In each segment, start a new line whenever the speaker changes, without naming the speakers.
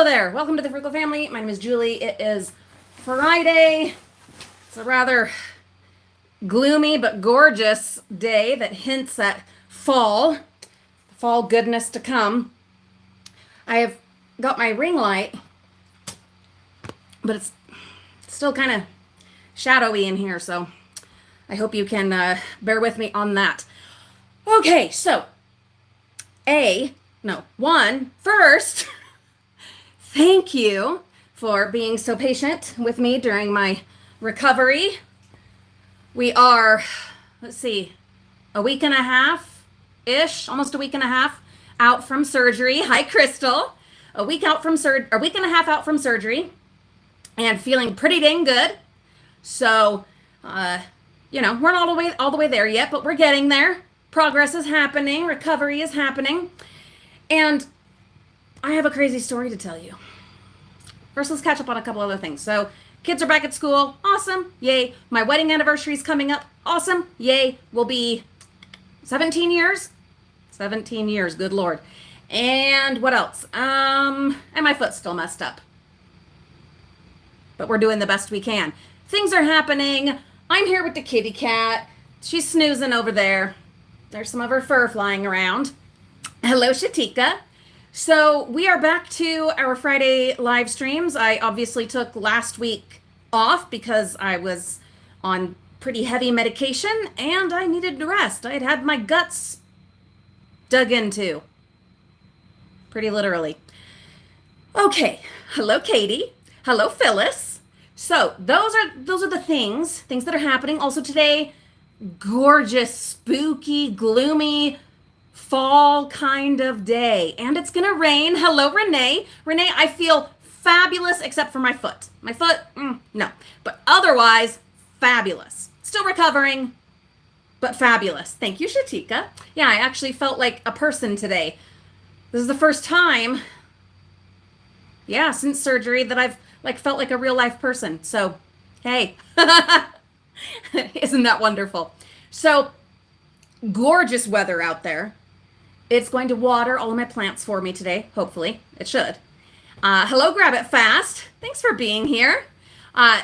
there. Welcome to the Frugal Family. My name is Julie. It is Friday. It's a rather gloomy but gorgeous day that hints at fall goodness to come. I have got my ring light, but it's still kind of shadowy in here, so I hope you can bear with me on that. Okay, so first, thank you for being so patient with me during my recovery. We are, a week and a half-ish, almost a week and a half out from surgery. Hi, Crystal. A week and a half out from surgery and feeling pretty dang good. So, we're not all the way there yet, but we're getting there. Progress is happening. Recovery is happening. And I have a crazy story to tell you. First, let's catch up on a couple other things. So, kids are back at school. Awesome. Yay. My wedding anniversary is coming up. Awesome. Yay. Will be 17 years. 17 years. Good Lord. And what else? And my foot's still messed up. But we're doing the best we can. Things are happening. I'm here with the kitty cat. She's snoozing over there. There's some of her fur flying around. Hello, Shatika. So we are back to our Friday live streams. I obviously took last week off because I was on pretty heavy medication and I needed to rest. I had had my guts dug into. Pretty literally. Okay. Hello, Katie. Hello, Phyllis. So those are the things that are happening. Also today, gorgeous, spooky, gloomy, fall kind of day. And it's gonna rain. Hello, Renee. Renee, I feel fabulous except for my foot. My foot, no. But otherwise, fabulous. Still recovering, but fabulous. Thank you, Shatika. Yeah, I actually felt like a person today. This is the first time, since surgery that I've felt like a real life person. So, hey, isn't that wonderful? So, gorgeous weather out there. It's going to water all of my plants for me today. Hopefully, it should. Hello, Grab It Fast. Thanks for being here.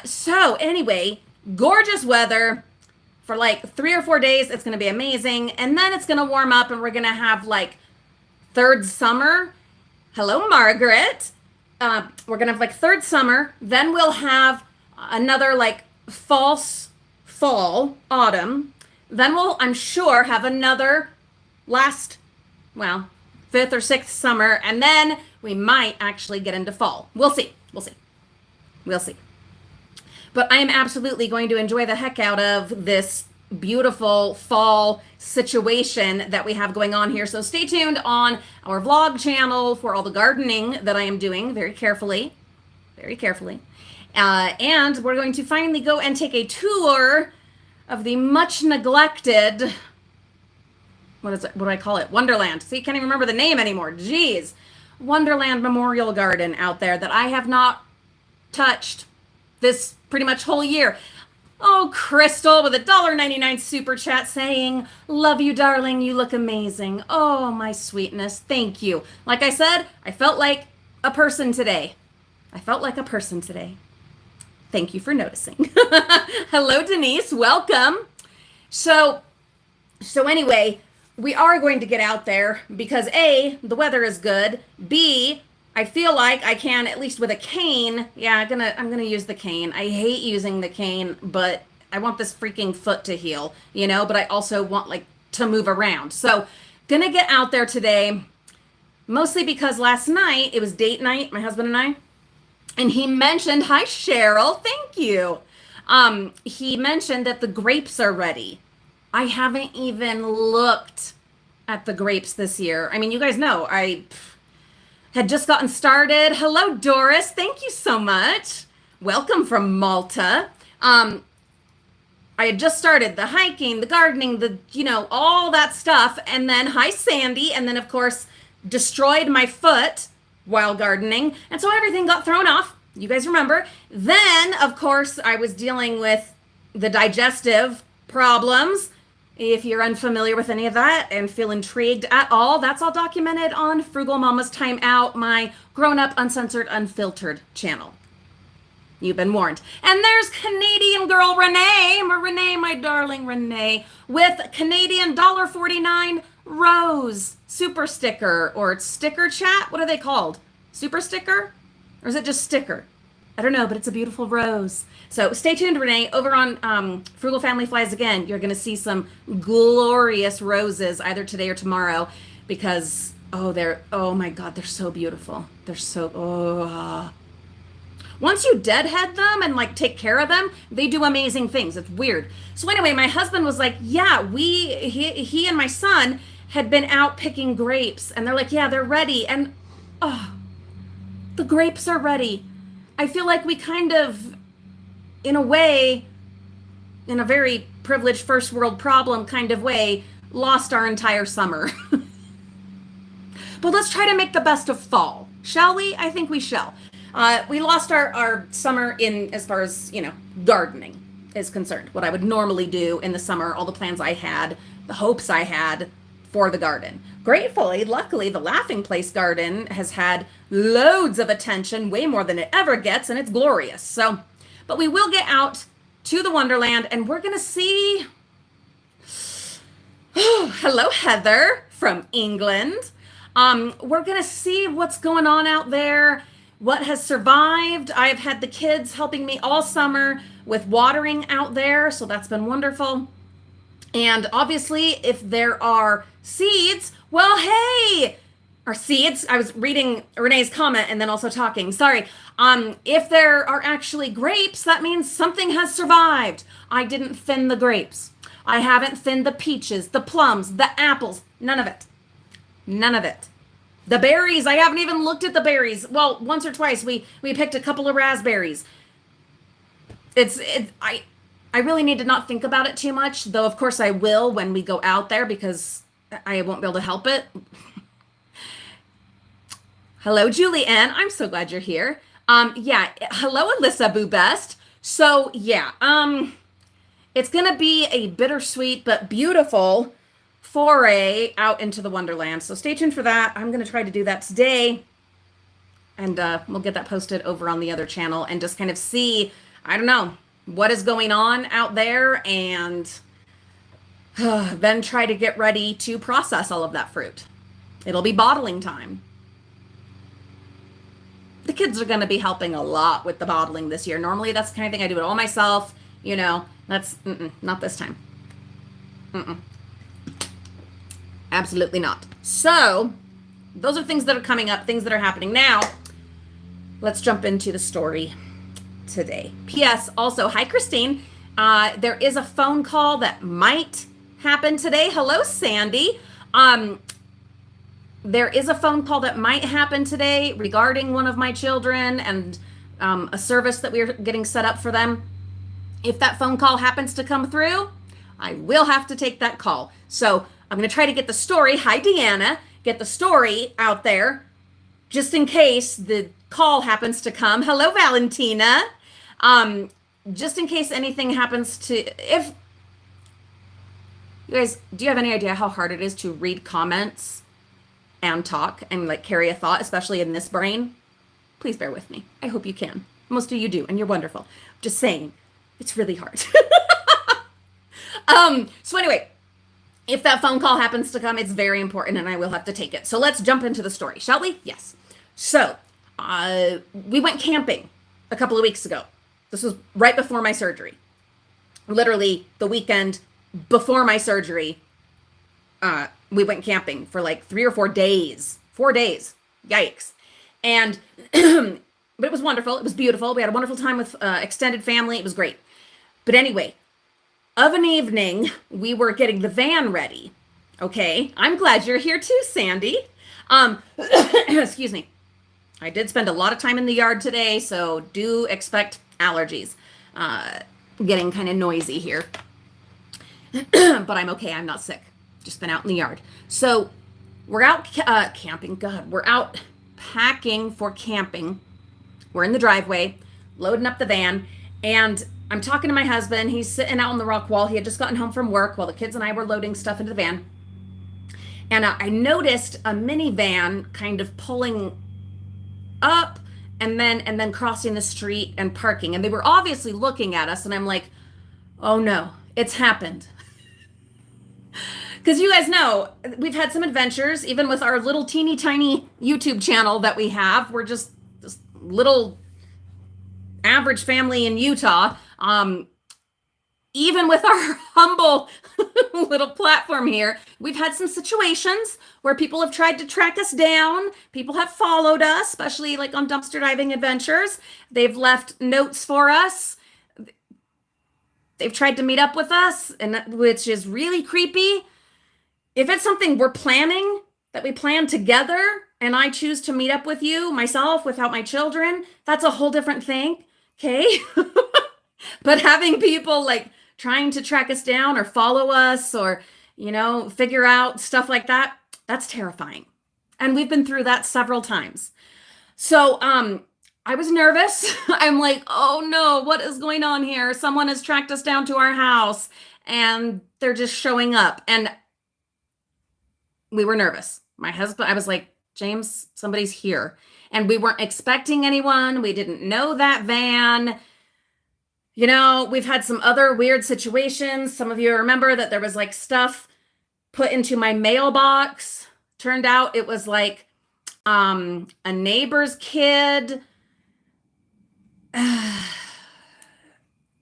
So anyway, gorgeous weather for 3 or 4 days. It's going to be amazing. And then it's going to warm up and we're going to have third summer. Hello, Margaret. We're going to have third summer. Then we'll have another false fall, autumn. Then we'll, I'm sure, have another fifth or sixth summer. And then we might actually get into fall. We'll see. But I am absolutely going to enjoy the heck out of this beautiful fall situation that we have going on here. So stay tuned on our vlog channel for all the gardening that I am doing very carefully. And we're going to finally go and take a tour of the much neglected, what do I call it? Wonderland. See, can't even remember the name anymore. Jeez. Wonderland Memorial Garden out there that I have not touched this pretty much whole year. Oh, Crystal with a $1.99 super chat saying, love you, darling. You look amazing. Oh, my sweetness. Thank you. Like I said, I felt like a person today. Thank you for noticing. Hello, Denise. Welcome. So anyway, we are going to get out there because A, the weather is good. B, I feel like I can, at least with a cane. Yeah, I'm gonna use the cane. I hate using the cane, but I want this freaking foot to heal, but I also want to move around. So gonna get out there today, mostly because last night, it was date night, my husband and I, and he mentioned, hi Cheryl, thank you. He mentioned that the grapes are ready. I haven't even looked at the grapes this year. I mean, you guys know, I had just gotten started. Hello, Doris. Thank you so much. Welcome from Malta. I had just started the hiking, the gardening, all that stuff. And then, hi, Sandy. And then, of course, destroyed my foot while gardening. And so everything got thrown off. You guys remember. Then, of course, I was dealing with the digestive problems. If you're unfamiliar with any of that and feel intrigued at all, that's all documented on Frugal Mama's Time Out, my grown-up, uncensored, unfiltered channel. You've been warned. And there's Canadian girl Renee, my darling Renee, with Canadian $1.49 Rose super sticker or sticker chat. What are they called? Super sticker? Or is it just sticker? I don't know, but it's a beautiful rose. So stay tuned, Renee. Over on Frugal Family Flies Again, you're going to see some glorious roses either today or tomorrow because, oh my God, they're so beautiful. They're so, Once you deadhead them and like take care of them, they do amazing things. It's weird. So anyway, my husband was like, yeah, he and my son had been out picking grapes and they're like, yeah, they're ready. And the grapes are ready. I feel like we kind of, in a way, in a very privileged first world problem kind of way, lost our entire summer. But let's try to make the best of fall, shall we? I think we shall. We lost our summer in as far as, gardening is concerned. What I would normally do in the summer, all the plans I had, the hopes I had for the garden. Gratefully, luckily, the Laughing Place garden has had loads of attention, way more than it ever gets, and it's glorious. So, but we will get out to the Wonderland, and we're going to see... Oh, hello, Heather from England. We're going to see what's going on out there, what has survived. I've had the kids helping me all summer with watering out there, so that's been wonderful. And obviously, if there are seeds, well, hey, are seeds? I was reading Renee's comment and then also talking. Sorry. If there are actually grapes, that means something has survived. I didn't thin the grapes. I haven't thinned the peaches, the plums, the apples. None of it. None of it. The berries, I haven't even looked at the berries. Well, once or twice we picked a couple of raspberries. I really need to not think about it too much, though of course I will when we go out there because I won't be able to help it. Hello, Julie Ann. I'm so glad you're here. Yeah, hello, Alyssa Boo Best. So yeah, it's gonna be a bittersweet but beautiful foray out into the Wonderland. So stay tuned for that. I'm gonna try to do that today, and we'll get that posted over on the other channel and just kind of see, I don't know, what is going on out there, and then try to get ready to process all of that fruit. It'll be bottling time. The kids are going to be helping a lot with the bottling this year. Normally that's the kind of thing I do it all myself. That's not this time. Absolutely not. So those are things that are coming up, things that are happening now. Let's jump into the story today. P.S. Also, hi, Christine. There is a phone call that might happen today. Hello, Sandy. There is a phone call that might happen today regarding one of my children and a service that we're getting set up for them. If that phone call happens to come through, I will have to take that call. So I'm going to try to get the story. Hi, Deanna. Get the story out there just in case the call happens to come. Hello, Valentina. Just in case anything happens to, if you guys, do you have any idea how hard it is to read comments and talk and like carry a thought, especially in this brain? Please bear with me. I hope you can. Most of you do, and you're wonderful. Just saying, it's really hard. So anyway, if that phone call happens to come, it's very important and I will have to take it. So let's jump into the story, shall we? Yes. So, we went camping a couple of weeks ago. This was right before my surgery. Literally the weekend before my surgery, we went camping for like 3 or 4 days. 4 days. Yikes. And, but it was wonderful. It was beautiful. We had a wonderful time with extended family. It was great. But anyway, of an evening, we were getting the van ready. Okay. I'm glad you're here too, Sandy. Excuse me. I did spend a lot of time in the yard today, so do expect allergies. Getting kind of noisy here. But I'm okay. I'm not sick. Just been out in the yard. So we're out camping. God, we're out packing for camping. We're in the driveway, loading up the van. And I'm talking to my husband. He's sitting out on the rock wall. He had just gotten home from work while the kids and I were loading stuff into the van. And I noticed a minivan kind of pulling up and then crossing the street and parking. And they were obviously looking at us. And I'm like, oh no, it's happened. Because you guys know, we've had some adventures, even with our little teeny tiny YouTube channel that we have. We're just this little average family in Utah. Even with our humble little platform here, we've had some situations where people have tried to track us down. People have followed us, especially like on dumpster diving adventures. They've left notes for us. They've tried to meet up with us, and which is really creepy. If it's something we're planning, that we plan together, and I choose to meet up with you myself without my children, that's a whole different thing. Okay. But having people like trying to track us down or follow us or, figure out stuff like that, that's terrifying. And we've been through that several times. So, I was nervous. I'm like, oh no, what is going on here? Someone has tracked us down to our house and they're just showing up. And we were nervous. My husband, I was like, James, somebody's here. And we weren't expecting anyone. We didn't know that van. We've had some other weird situations. Some of you remember that there was like stuff put into my mailbox. Turned out it was like a neighbor's kid.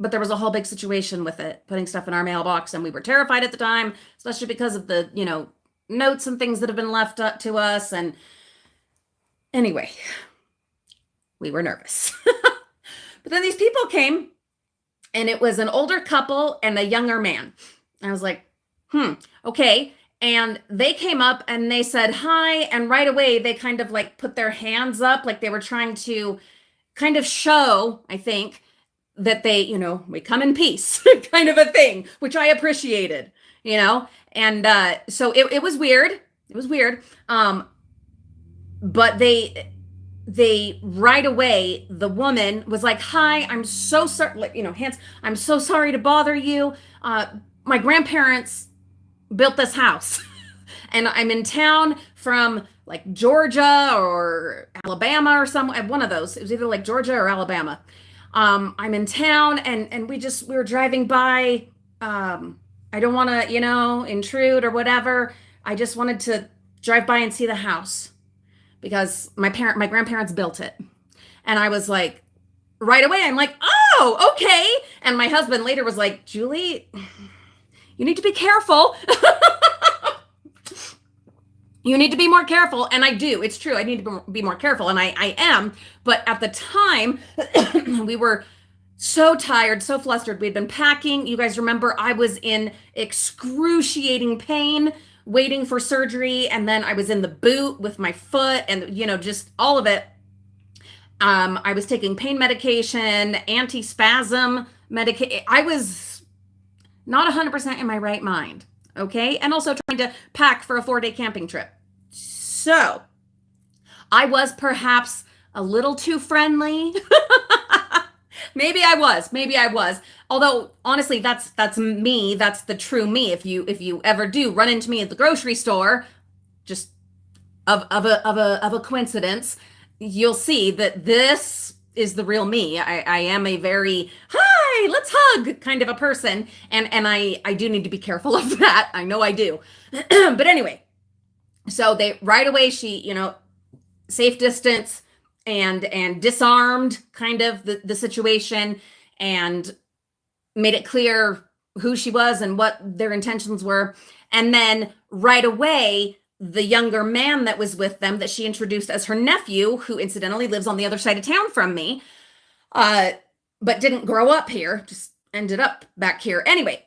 But there was a whole big situation with it, putting stuff in our mailbox. And we were terrified at the time, especially because of the, notes and things that have been left up to us. And anyway, we were nervous. But then these people came, and it was an older couple and a younger man. I was like, okay. And they came up and they said hi. And right away, they kind of like put their hands up, like they were trying to kind of show, I think, that they, we come in peace kind of a thing, which I appreciated, And so it was weird. It was weird. But they right away, the woman was like, hi, I'm so sorry, hands, I'm so sorry to bother you. My grandparents built this house and I'm in town from like Georgia or Alabama or one of those. It was either like Georgia or Alabama. I'm in town and we were driving by. I don't want to, intrude or whatever. I just wanted to drive by and see the house because my grandparents built it. And I was like, right away, I'm like, oh, okay. And my husband later was like, Julie, you need to be careful. You need to be more careful. And I do. It's true. I need to be more careful. And I am. But at the time, we were so tired, so flustered. We'd been packing. You guys remember I was in excruciating pain waiting for surgery. And then I was in the boot with my foot and, just all of it. I was taking pain medication, anti-spasm medication. I was not 100% in my right mind. Okay. And also trying to pack for a 4-day camping trip. So I was perhaps a little too friendly. Maybe I was. Although honestly, that's me. That's the true me. If you ever do run into me at the grocery store, just of a coincidence, you'll see that this is the real me. I am a very hi, let's hug kind of a person. And I do need to be careful of that. I know I do. But anyway, so they right away, she, safe distance and disarmed kind of the situation and made it clear who she was and what their intentions were. And then right away, the younger man that was with them that she introduced as her nephew, who incidentally lives on the other side of town from me, but didn't grow up here, just ended up back here. Anyway,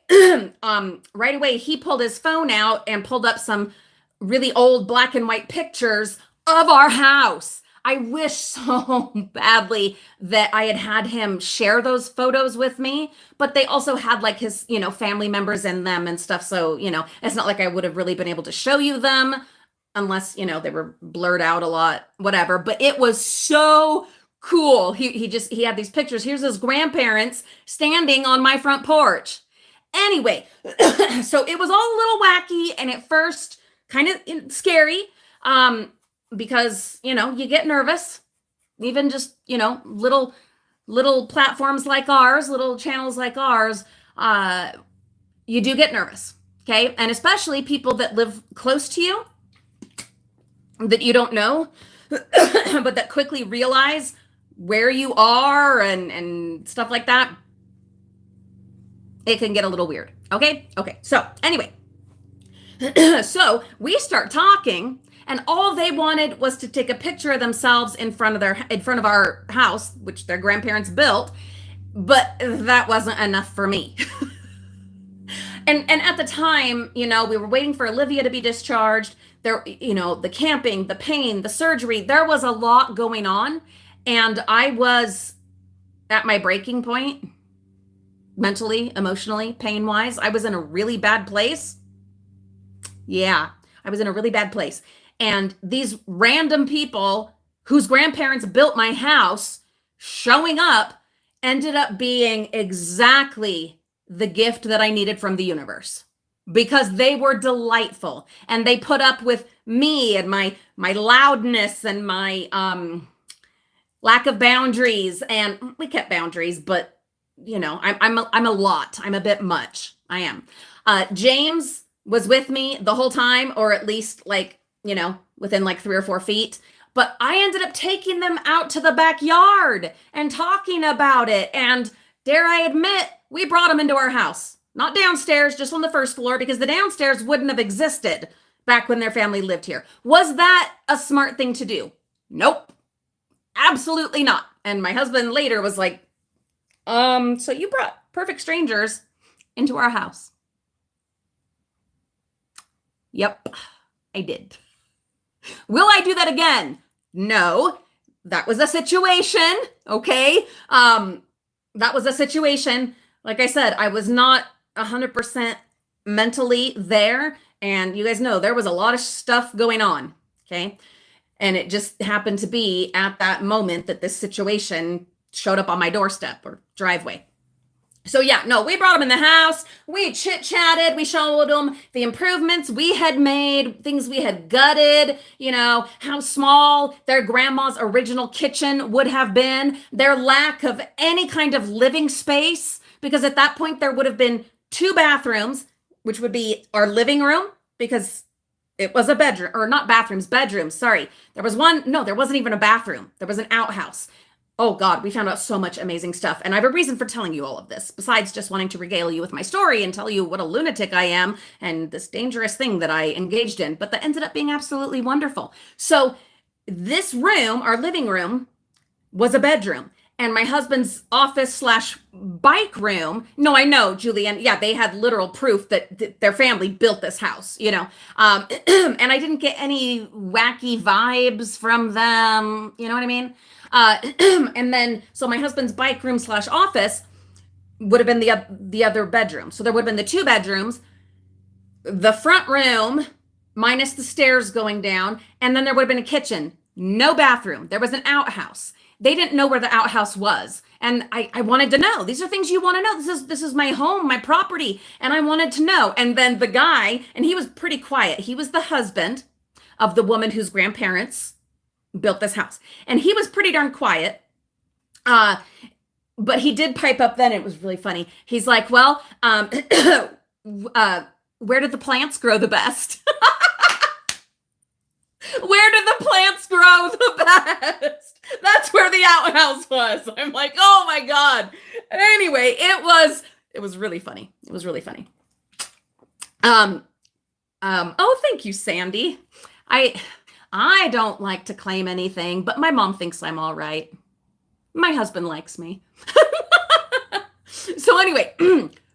right away, he pulled his phone out and pulled up some really old black and white pictures of our house. I wish so badly that I had him share those photos with me, but they also had like his, family members in them and stuff. So, it's not like I would have really been able to show you them unless, they were blurred out a lot, whatever. But it was so cool. He had these pictures. Here's his grandparents standing on my front porch. Anyway, so it was all a little wacky and at first kind of scary, because, you get nervous, even just, little platforms like ours, little channels like ours, you do get nervous. Okay. And especially people that live close to you that you don't know, but that quickly realize where you are and stuff like that. It can get a little weird. Okay. So anyway, so we start talking and all they wanted was to take a picture of themselves in front of our house, which their grandparents built. But that wasn't enough for me. And at the time, we were waiting for Olivia to be discharged. There, the camping, the pain, the surgery, there was a lot going on. And I was at my breaking point, mentally, emotionally, pain-wise. I was in a really bad place. Yeah, I was in a really bad place. And these random people whose grandparents built my house showing up ended up being exactly the gift that I needed from the universe, because they were delightful and they put up with me and my loudness and my lack of boundaries. And we kept boundaries, but I'm a lot. I'm a bit much. I am. James was with me the whole time, or at least within 3 or 4 feet. But I ended up taking them out to the backyard and talking about it. And dare I admit, we brought them into our house, not downstairs, just on the first floor, because the downstairs wouldn't have existed back when their family lived here. Was that a smart thing to do? Nope. Absolutely not. And my husband later was like, so you brought perfect strangers into our house. Yep, I did. Will I do that again? No, that was a situation. Okay. That was a situation. Like I said, I was not 100% mentally there. And you guys know there was a lot of stuff going on. Okay. And it just happened to be at that moment that this situation showed up on my doorstep or driveway. So yeah, no, we brought them in the house. We chit-chatted. We showed them the improvements we had made, things we had gutted, how small their grandma's original kitchen would have been, their lack of any kind of living space, because at that point there would have been 2 bathrooms, which would be our living room, because it was a bedroom, or not bathrooms, bedrooms. Sorry. There was one. No, there wasn't even a bathroom. There was an outhouse. Oh God, we found out so much amazing stuff. And I have a reason for telling you all of this, besides just wanting to regale you with my story and tell you what a lunatic I am and this dangerous thing that I engaged in, but that ended up being absolutely wonderful. So this room, our living room, was a bedroom. And my husband's office / bike room. No, I know, Julianne. Yeah, they had literal proof that their family built this house, and I didn't get any wacky vibes from them. You know what I mean? And then, so my husband's bike room / office would have been the other bedroom. So there would have been the 2 bedrooms, the front room minus the stairs going down. And then there would have been a kitchen, no bathroom. There was an outhouse. They didn't know where the outhouse was. And I wanted to know. These are things you want to know. This is my home, my property. And I wanted to know. And then the guy, and he was pretty quiet. He was the husband of the woman whose grandparents built this house. And he was pretty darn quiet. But he did pipe up then. It was really funny. He's like, well, where did the plants grow the best? Where did the plants grow the best? That's where the outhouse was. I'm like, oh my God. Anyway, it was really funny. It was really funny. Oh, thank you, Sandy. I don't like to claim anything, but my mom thinks I'm all right. My husband likes me. So anyway,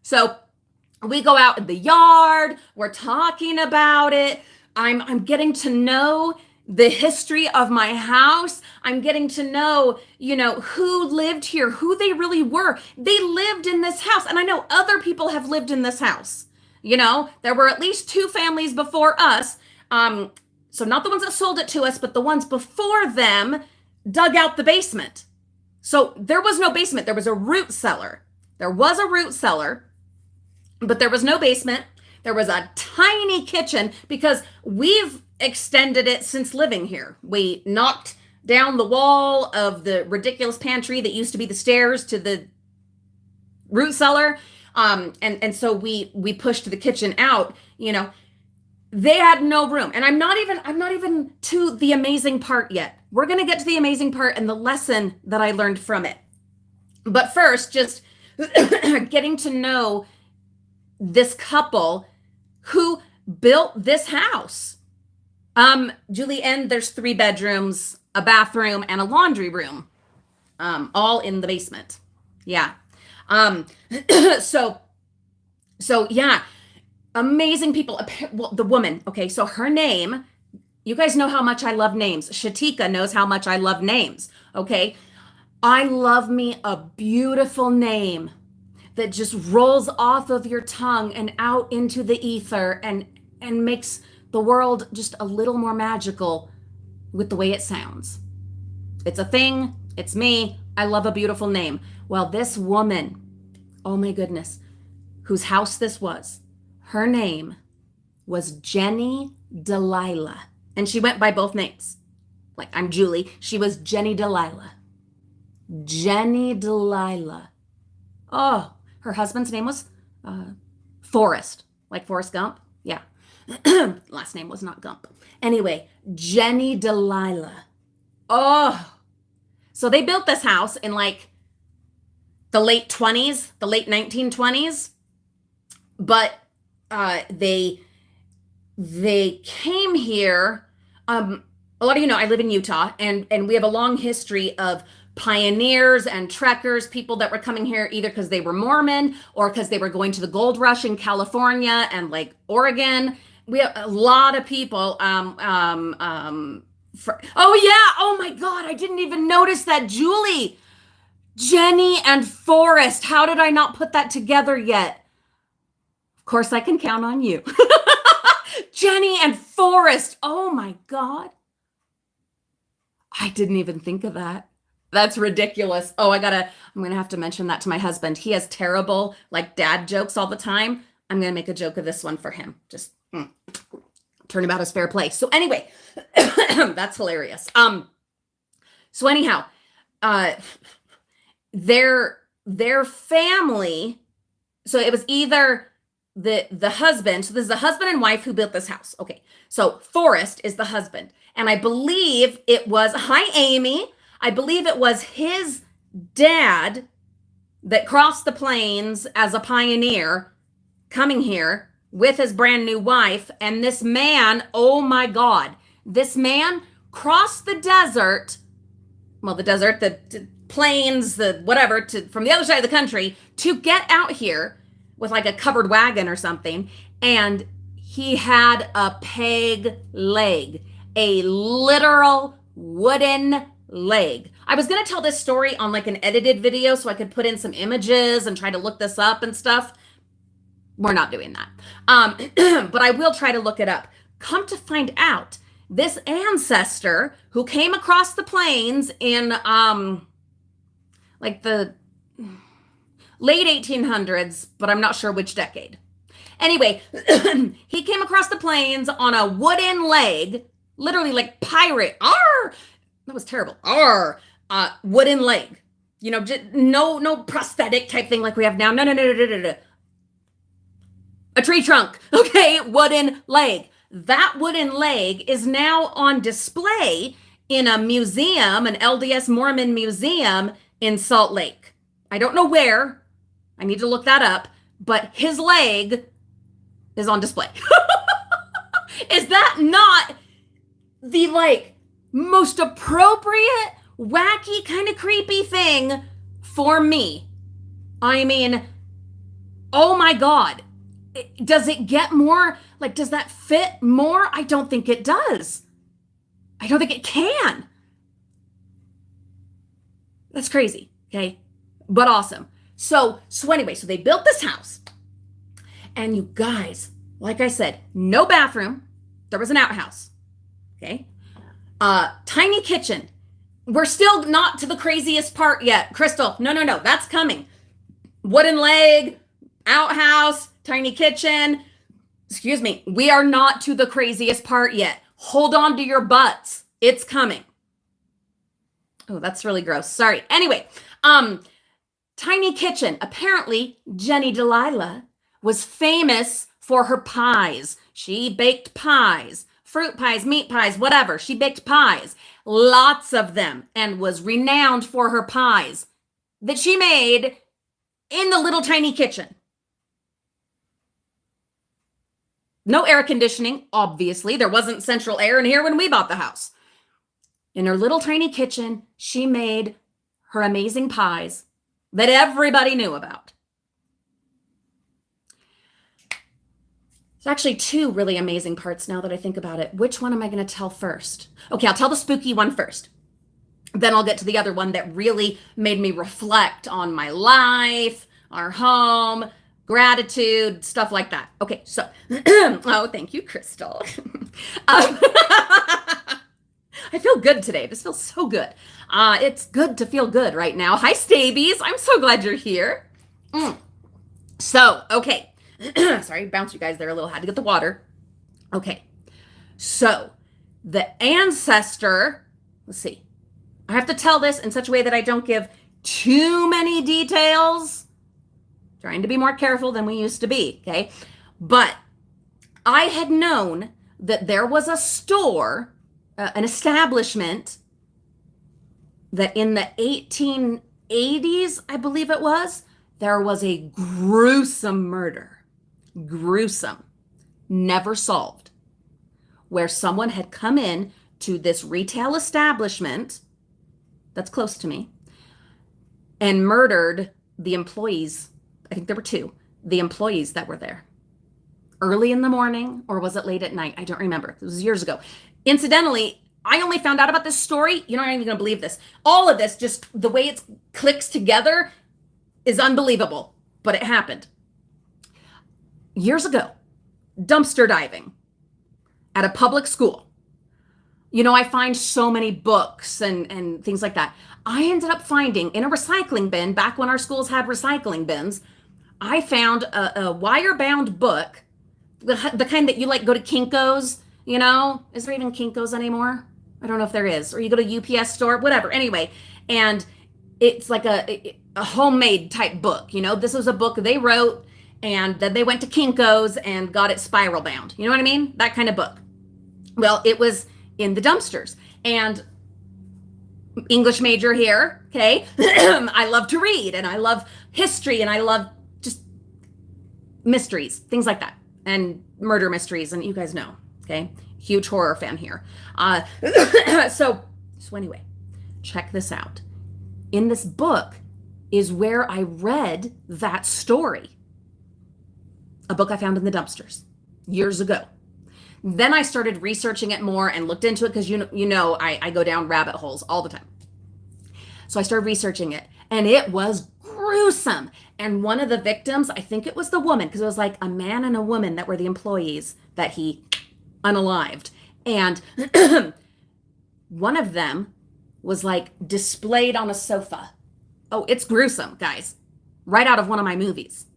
so we go out in the yard. We're talking about it. I'm getting to know the history of my house. I'm getting to know, who lived here, who they really were. They lived in this house. And I know other people have lived in this house. There were at least 2 families before us. So not the ones that sold it to us, but the ones before them dug out the basement. So there was no basement. There was a root cellar. There was a root cellar, but there was no basement. There was a tiny kitchen because we've extended it since living here. We knocked down the wall of the ridiculous pantry that used to be the stairs to the root cellar. And so we pushed the kitchen out, you know. They had no room. And I'm not even to the amazing part yet. We're going to get to the amazing part and the lesson that I learned from it. But first, just getting to know this couple who built this house. Julie, and there's 3 bedrooms, a bathroom, and a laundry room, all in the basement. Yeah. So yeah, amazing people. Well, the woman, okay, so her name, you guys know how much I love names. Shatika knows how much I love names, okay? I love me a beautiful name that just rolls off of your tongue and out into the ether and makes the world just a little more magical with the way it sounds. It's a thing. It's me. I love a beautiful name. Well, this woman, oh my goodness, whose house this was, her name was Jenny Delilah. And she went by both names. Like, I'm Julie. She was Jenny Delilah. Jenny Delilah. Oh, her husband's name was Forrest. Like Forrest Gump? Yeah. Last name was not Gump. Anyway, Jenny Delilah. Oh. So they built this house in like the late 20s, the late 1920s. But they came here. A lot of you know I live in Utah, and we have a long history of pioneers and trekkers, people that were coming here either because they were Mormon or because they were going to the gold rush in California and like Oregon. We have a lot of people. Oh yeah, oh my God, I didn't even notice that. Julie, Jenny and Forrest. How did I not put that together yet? Of course, I can count on you. Jenny and Forrest. Oh my God. I didn't even think of that. That's ridiculous. Oh, I'm going to have to mention that to my husband. He has terrible, like, dad jokes all the time. I'm going to make a joke of this one for him. Just turn him out as fair play. So anyway, that's hilarious. So anyhow, their family, so it was either the husband, so this is the husband and wife who built this house. Okay, so Forrest is the husband. And I believe it was, hi, Amy. I believe it was his dad that crossed the plains as a pioneer coming here with his brand new wife. And this man, oh my God, this man crossed the desert, well, the desert, the plains, the whatever, from the other side of the country to get out here with like a covered wagon or something. And he had a peg leg, a literal wooden leg. I was going to tell this story on like an edited video so I could put in some images and try to look this up and stuff. We're not doing that. But I will try to look it up. Come to find out, this ancestor who came across the plains in like the late 1800s, but I'm not sure which decade. Anyway, he came across the plains on a wooden leg, literally like pirate. Arr! That was terrible. Arr! Wooden leg. You know, just no prosthetic type thing like we have now. No. A tree trunk. Okay, wooden leg. That wooden leg is now on display in a museum, an LDS Mormon museum in Salt Lake. I don't know where. I need to look that up. But his leg is on display. Is that not the like most appropriate, wacky, kind of creepy thing for me? I mean, oh my God. Does it get more, like, does that fit more? I don't think it does. I don't think it can. That's crazy, okay? But awesome. So anyway, so they built this house. And you guys, like I said, no bathroom. There was an outhouse, okay? Tiny kitchen. We're still not to the craziest part yet. Crystal, no, that's coming. Wooden leg, outhouse, tiny kitchen. Excuse me. We are not to the craziest part yet. Hold on to your butts. It's coming. Oh, that's really gross. Sorry. Anyway, tiny kitchen. Apparently, Jenny Delilah was famous for her pies. She baked pies, fruit pies, meat pies, whatever. She baked pies, lots of them, and was renowned for her pies that she made in the little tiny kitchen. No air conditioning, obviously. There wasn't central air in here when we bought the house. In her little tiny kitchen, she made her amazing pies that everybody knew about. There's actually two really amazing parts now that I think about it. Which one am I going to tell first? Okay, I'll tell the spooky one first. Then I'll get to the other one that really made me reflect on my life, our home, gratitude, stuff like that. Okay, so, oh, thank you, Crystal. I feel good today. This feels so good. It's good to feel good right now. Hi, Stabies. I'm so glad you're here. So, okay. Sorry, bounce you guys there a little. Had to get the water. Okay. So, the ancestor, let's see. I have to tell this in such a way that I don't give too many details. Trying to be more careful than we used to be, okay? But I had known that there was a store, an establishment, that in the 1880s, I believe it was, there was a gruesome murder. Gruesome. Never solved. Where someone had come in to this retail establishment that's close to me and murdered the employees. I think there were two, the employees that were there. Early in the morning, or was it late at night? I don't remember. It was years ago. Incidentally, I only found out about this story. You're not even going to believe this. All of this, just the way it clicks together is unbelievable, but it happened. Years ago, dumpster diving at a public school. You know, I find so many books and things like that. I ended up finding in a recycling bin, back when our schools had recycling bins, I found a wire-bound book, the kind that you like go to Kinko's, you know? Is there even Kinko's anymore? I don't know if there is. Or you go to UPS store, whatever. Anyway, and it's like a homemade type book, you know? This was a book they wrote, and then they went to Kinko's and got it spiral bound. You know what I mean? That kind of book. Well, it was in the dumpsters. And English major here, okay? I love to read, and I love history, and I love just mysteries, things like that, and murder mysteries, and you guys know, okay? Huge horror fan here. So anyway, check this out. In this book is where I read that story. A book I found in the dumpsters years ago. Then I started researching it more and looked into it because you know I go down rabbit holes all the time. So I started researching it, and it was gruesome. And one of the victims, I think it was the woman, because it was like a man and a woman that were the employees that he unalived. And one of them was like displayed on a sofa. Oh, it's gruesome, guys. Right out of one of my movies.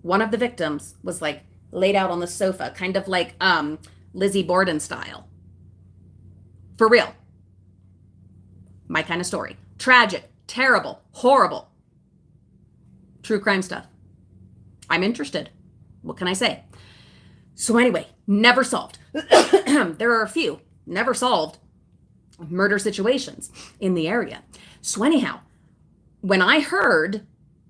One of the victims was like laid out on the sofa, kind of like Lizzie Borden style. For real. My kind of story. Tragic, terrible, horrible. True crime stuff. I'm interested. What can I say? So anyway, never solved. There are a few never solved murder situations in the area. So anyhow, when I heard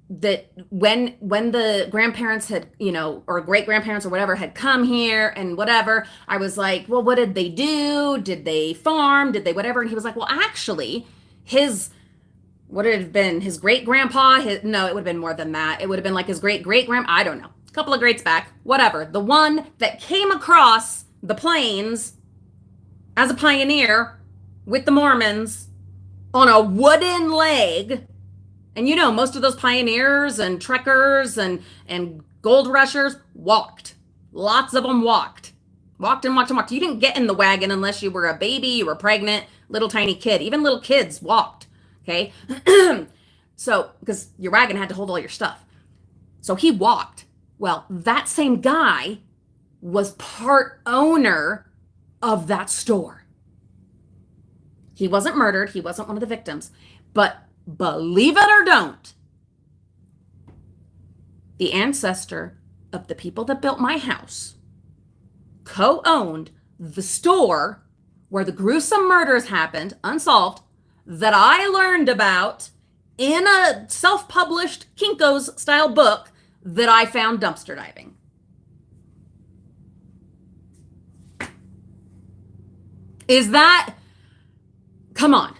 that when the grandparents had, you know, or great grandparents or whatever had come here and whatever, I was like, well, what did they do? Did they farm? Did they whatever? And he was like, well, actually, what would it have been? His great grandpa? No, it would have been more than that. It would have been like his great grandma. I don't know. A couple of greats back, whatever. The one that came across the plains as a pioneer with the Mormons on a wooden leg. And you know, most of those pioneers and trekkers and gold rushers walked. Lots of them walked. Walked and walked and walked. You didn't get in the wagon unless you were a baby, you were pregnant, little tiny kid. Even little kids walked. Okay. So, because your wagon had to hold all your stuff. So he walked. Well, that same guy was part owner of that store. He wasn't murdered. He wasn't one of the victims. But believe it or don't, the ancestor of the people that built my house co-owned the store where the gruesome murders happened, unsolved, that I learned about in a self-published Kinko's style book that I found dumpster diving. Is that, come on,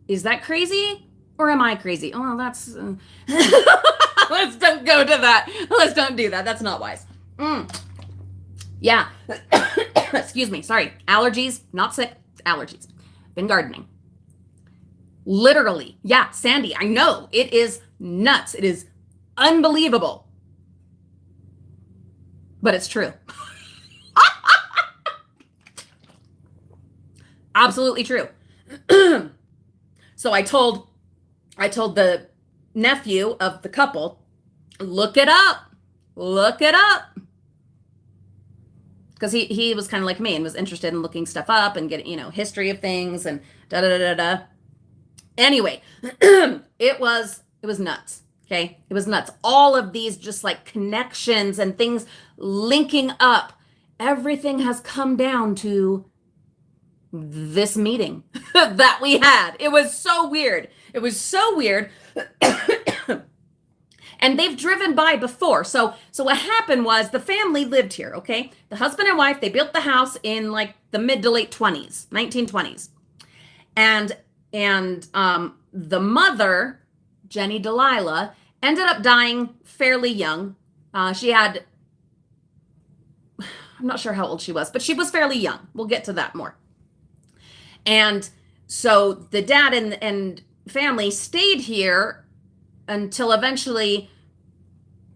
is that crazy or am I crazy? Oh, that's, let's don't go to that. Let's don't do that. That's not wise. Yeah. Excuse me. Sorry. Allergies, not sick, allergies. Been gardening. Literally. Yeah, Sandy, I know. It is nuts. It is unbelievable. But it's true. Absolutely true. So I told the nephew of the couple, look it up. Look it up. Because he was kind of like me and was interested in looking stuff up and getting, history of things and da-da-da-da-da. Anyway, it was nuts. Okay. It was nuts. All of these just like connections and things linking up. Everything has come down to this meeting that we had. It was so weird. It was so weird. And they've driven by before. So what happened was the family lived here, okay? The husband and wife, they built the house in like the mid to late 20s, 1920s. And the mother, Jenny Delilah, ended up dying fairly young. She had, I'm not sure how old she was, but she was fairly young. We'll get to that more. And so the dad and family stayed here until eventually,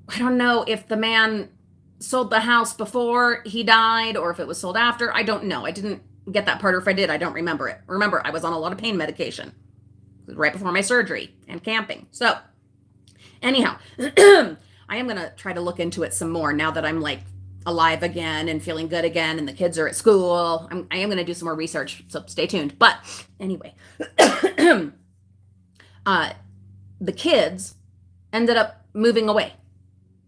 I don't know if the man sold the house before he died or if it was sold after. I don't know. I didn't get that part, or if I did, I don't remember it. Remember, I was on a lot of pain medication right before my surgery and camping. So anyhow, I am going to try to look into it some more now that I'm like alive again and feeling good again and the kids are at school. I am going to do some more research, so stay tuned. But anyway, the kids ended up moving away,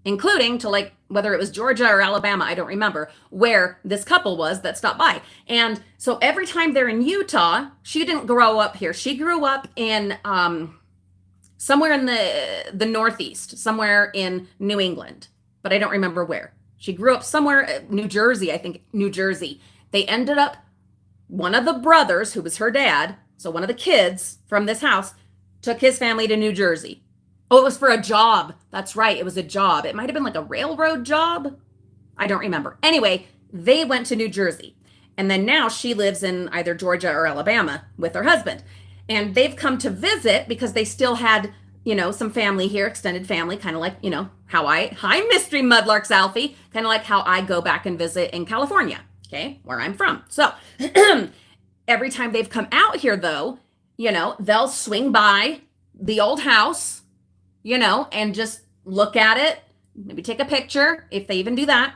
including to like whether it was Georgia or Alabama, I don't remember, where this couple was that stopped by. And so every time they're in Utah, she didn't grow up here. She grew up in somewhere in the Northeast, somewhere in New England, but I don't remember where. She grew up somewhere, New Jersey, I think, New Jersey. They ended up, one of the brothers, who was her dad, so one of the kids from this house, took his family to New Jersey. Oh, it was for a job. That's right. It was a job. It might have been like a railroad job. I don't remember. Anyway, they went to New Jersey. And then now she lives in either Georgia or Alabama with her husband. And they've come to visit because they still had, some family here, extended family, kind of like, how hi, Mystery Mudlarks Alfie, kind of like how I go back and visit in California, okay, where I'm from. So every time they've come out here, though, they'll swing by the old house, and just look at it, maybe take a picture, if they even do that.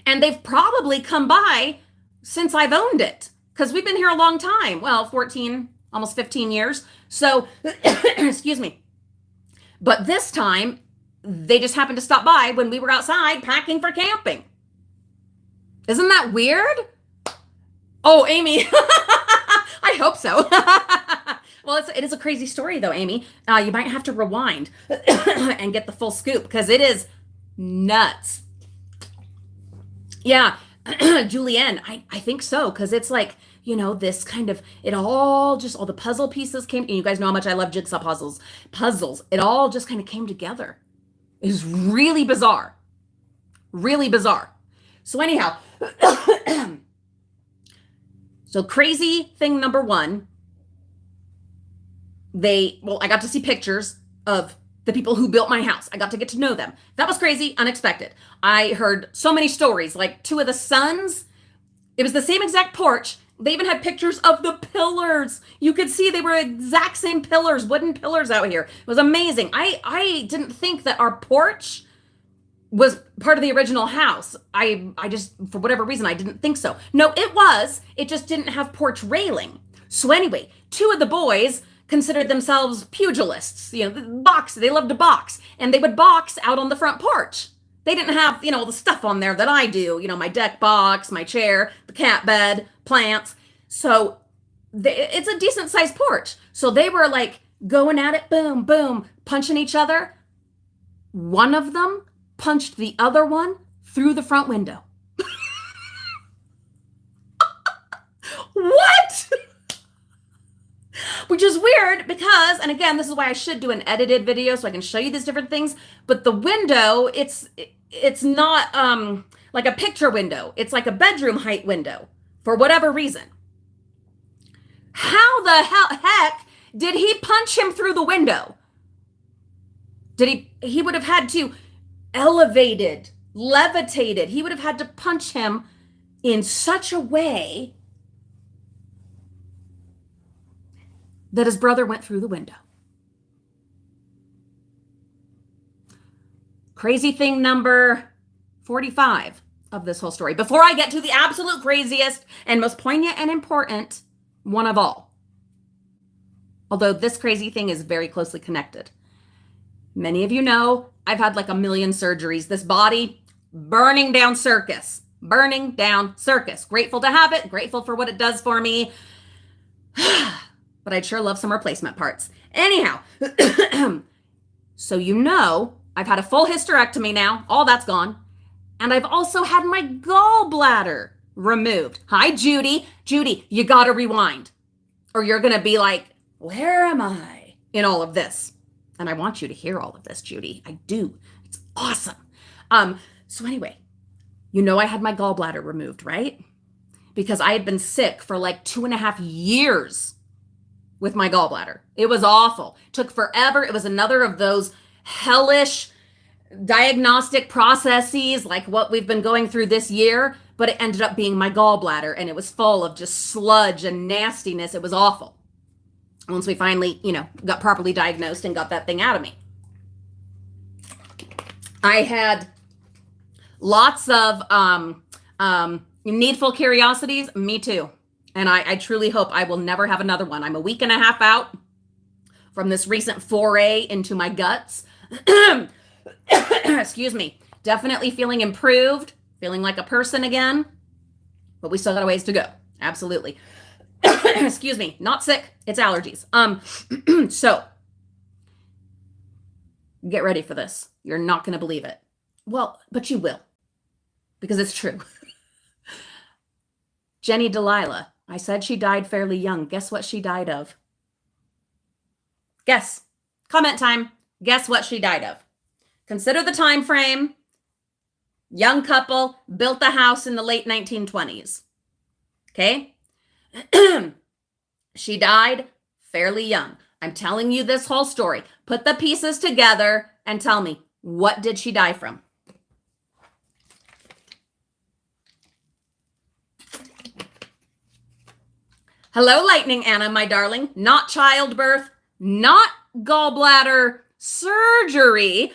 And they've probably come by since I've owned it, because we've been here a long time. Well, 14, almost 15 years. So, excuse me. But this time, they just happened to stop by when we were outside packing for camping. Isn't that weird? Oh, Amy. I hope so. Well, it is a crazy story, though, Amy. You might have to rewind and get the full scoop, because it is nuts. Yeah, Julianne, I think so, because it's like, this kind of, all the puzzle pieces came, and you guys know how much I love jigsaw puzzles. It all just kind of came together. It was really bizarre. Really bizarre. So anyhow, so crazy thing number one, I got to see pictures of the people who built my house. I got to get to know them. That was crazy, unexpected. I heard so many stories, like two of the sons. It was the same exact porch. They even had pictures of the pillars. You could see they were exact same pillars, wooden pillars out here. It was amazing. I didn't think that our porch was part of the original house. I just, for whatever reason, I didn't think so. No, it was. It just didn't have porch railing. So anyway, two of the boys considered themselves pugilists. You know, box. They loved to box. And they would box out on the front porch. They didn't have, you know, the stuff on there that I do. You know, my deck box, my chair, the cat bed, plants. So it's a decent sized porch. So they were like going at it, boom, boom, punching each other. One of them punched the other one through the front window. What? Which is weird because, and again, this is why I should do an edited video so I can show you these different things. But the window, it's not like a picture window. It's like a bedroom height window for whatever reason. How the heck did he punch him through the window? He would have had to elevated, levitated. He would have had to punch him in such a way that his brother went through the window. Crazy thing number 45 of this whole story. Before I get to the absolute craziest and most poignant and important one of all. Although this crazy thing is very closely connected. Many of you know I've had like a million surgeries. This body, burning down circus. Burning down circus. Grateful to have it. Grateful for what it does for me. But I'd sure love some replacement parts. Anyhow, so you know, I've had a full hysterectomy now. All that's gone. And I've also had my gallbladder removed. Hi, Judy. Judy, you got to rewind. Or you're going to be like, where am I in all of this? And I want you to hear all of this, Judy. I do. It's awesome. So anyway, you know I had my gallbladder removed, right? Because I had been sick for like 2.5 years with my gallbladder. It was awful. Took forever. It was another of those hellish diagnostic processes like what we've been going through this year, but it ended up being my gallbladder and it was full of just sludge and nastiness. It was awful. Once we finally, you know, got properly diagnosed and got that thing out of me. I had lots of needful curiosities. Me too. And I truly hope I will never have another one. I'm a week and a half out from this recent foray into my guts. Excuse me. Definitely feeling improved, feeling like a person again, but we still got a ways to go. Absolutely. Excuse me. Not sick. It's allergies. So get ready for this. You're not going to believe it. Well, but you will, because it's true. Jenny Delilah. I said she died fairly young. Guess what she died of? Guess. Comment time. Guess what she died of? Consider the time frame. Young couple, built the house in the late 1920s. Okay? She died fairly young. I'm telling you this whole story. Put the pieces together and tell me, what did she die from? Hello, Lightning Anna, my darling. Not childbirth, not gallbladder surgery.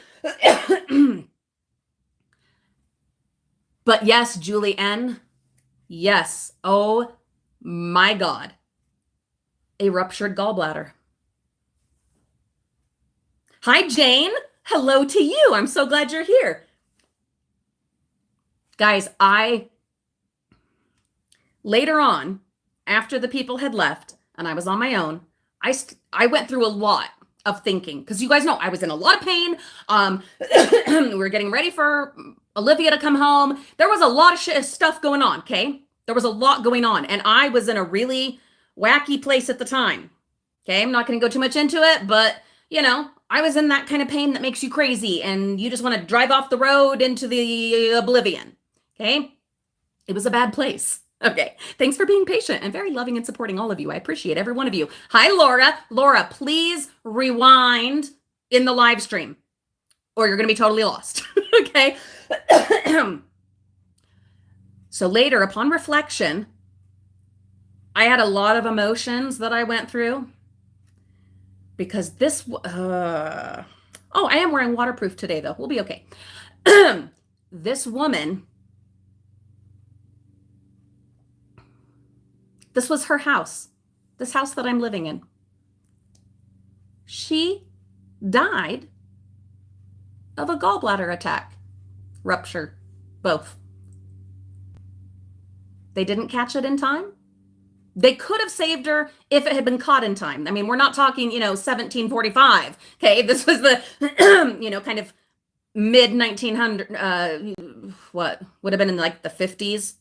But yes, Julie N. Yes. Oh my God. A ruptured gallbladder. Hi, Jane. Hello to you. I'm so glad you're here. Guys, later on, after the people had left and I was on my own, I went through a lot of thinking because you guys know I was in a lot of pain. We were getting ready for Olivia to come home. There was a lot of stuff going on, okay? There was a lot going on and I was in a really wacky place at the time. Okay, I'm not going to go too much into it, but you know, I was in that kind of pain that makes you crazy and you just want to drive off the road into the oblivion. Okay? It was a bad place. Okay. Thanks for being patient and very loving and supporting all of you. I appreciate every one of you. Hi, Laura. Laura, please rewind in the live stream or you're going to be totally lost. Okay. So later, upon reflection, I had a lot of emotions that I went through because oh, I am wearing waterproof today though. We'll be okay. This woman, this was her house, this house that I'm living in. She died of a gallbladder attack, rupture, both. They didn't catch it in time. They could have saved her if it had been caught in time. I mean, we're not talking, 1745. Okay, this was the, kind of mid 1900, what would have been in like the 50s,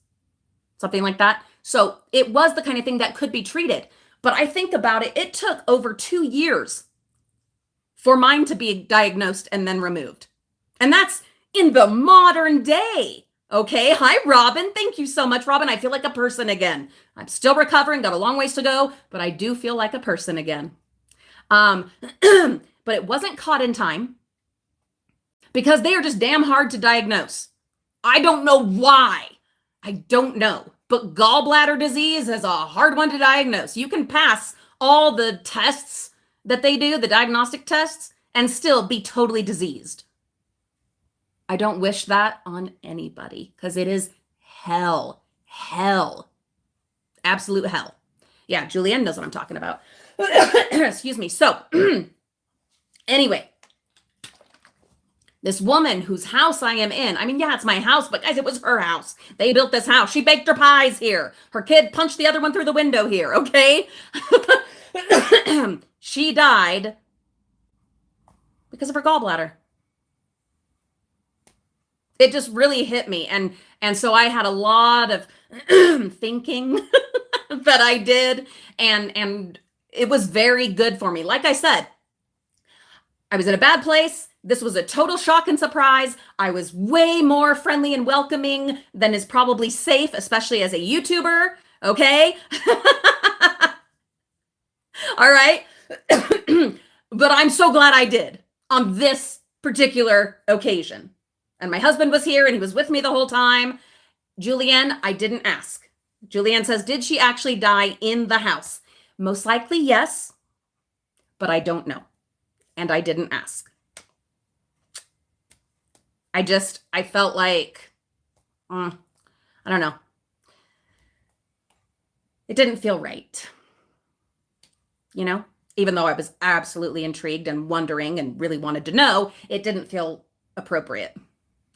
something like that. So it was the kind of thing that could be treated. But I think about it, it took over 2 years for mine to be diagnosed and then removed. And that's in the modern day. Okay. Hi, Robin. Thank you so much, Robin. I feel like a person again. I'm still recovering, got a long ways to go, but I do feel like a person again. But it wasn't caught in time because they are just damn hard to diagnose. I don't know why. I don't know. But gallbladder disease is a hard one to diagnose. You can pass all the tests that they do, the diagnostic tests, and still be totally diseased. I don't wish that on anybody because it is hell, absolute hell. Yeah, Julianne knows what I'm talking about. Excuse me. So anyway, this woman whose house I am in, I mean, yeah, it's my house, but guys, it was her house. They built this house. She baked her pies here. Her kid punched the other one through the window here. Okay. She died because of her gallbladder. It just really hit me. And so I had a lot of thinking that I did. And it was very good for me. Like I said, I was in a bad place. This was a total shock and surprise. I was way more friendly and welcoming than is probably safe, especially as a YouTuber. Okay. All right. But I'm so glad I did on this particular occasion. And my husband was here and he was with me the whole time. Julianne, I didn't ask. Julianne says, did she actually die in the house? Most likely, yes, but I don't know. And I didn't ask. I felt like, I don't know. It didn't feel right. Even though I was absolutely intrigued and wondering and really wanted to know, it didn't feel appropriate.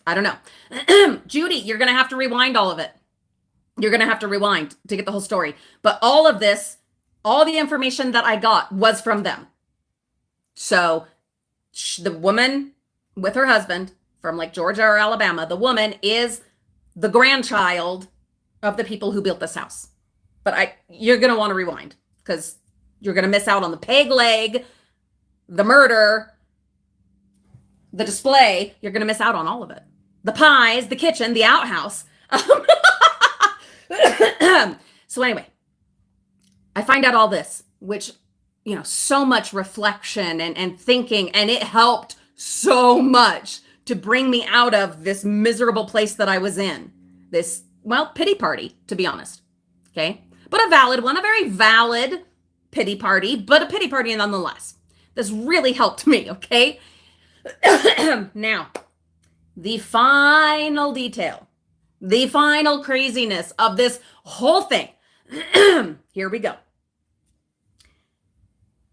I don't know. Judy, you're going to have to rewind all of it. You're going to have to rewind to get the whole story. But all of this, all the information that I got was from them. So the woman with her husband from like Georgia or Alabama, the woman is the grandchild of the people who built this house. But you're going to want to rewind because you're going to miss out on the peg leg, the murder, the display. You're going to miss out on all of it. The pies, the kitchen, the outhouse. So anyway, I find out all this, which, so much reflection and thinking, and it helped so much to bring me out of this miserable place that I was in. This, pity party, to be honest. Okay. But a valid one, a very valid pity party, but a pity party nonetheless. This really helped me. Okay. Now, the final detail, the final craziness of this whole thing. Here we go.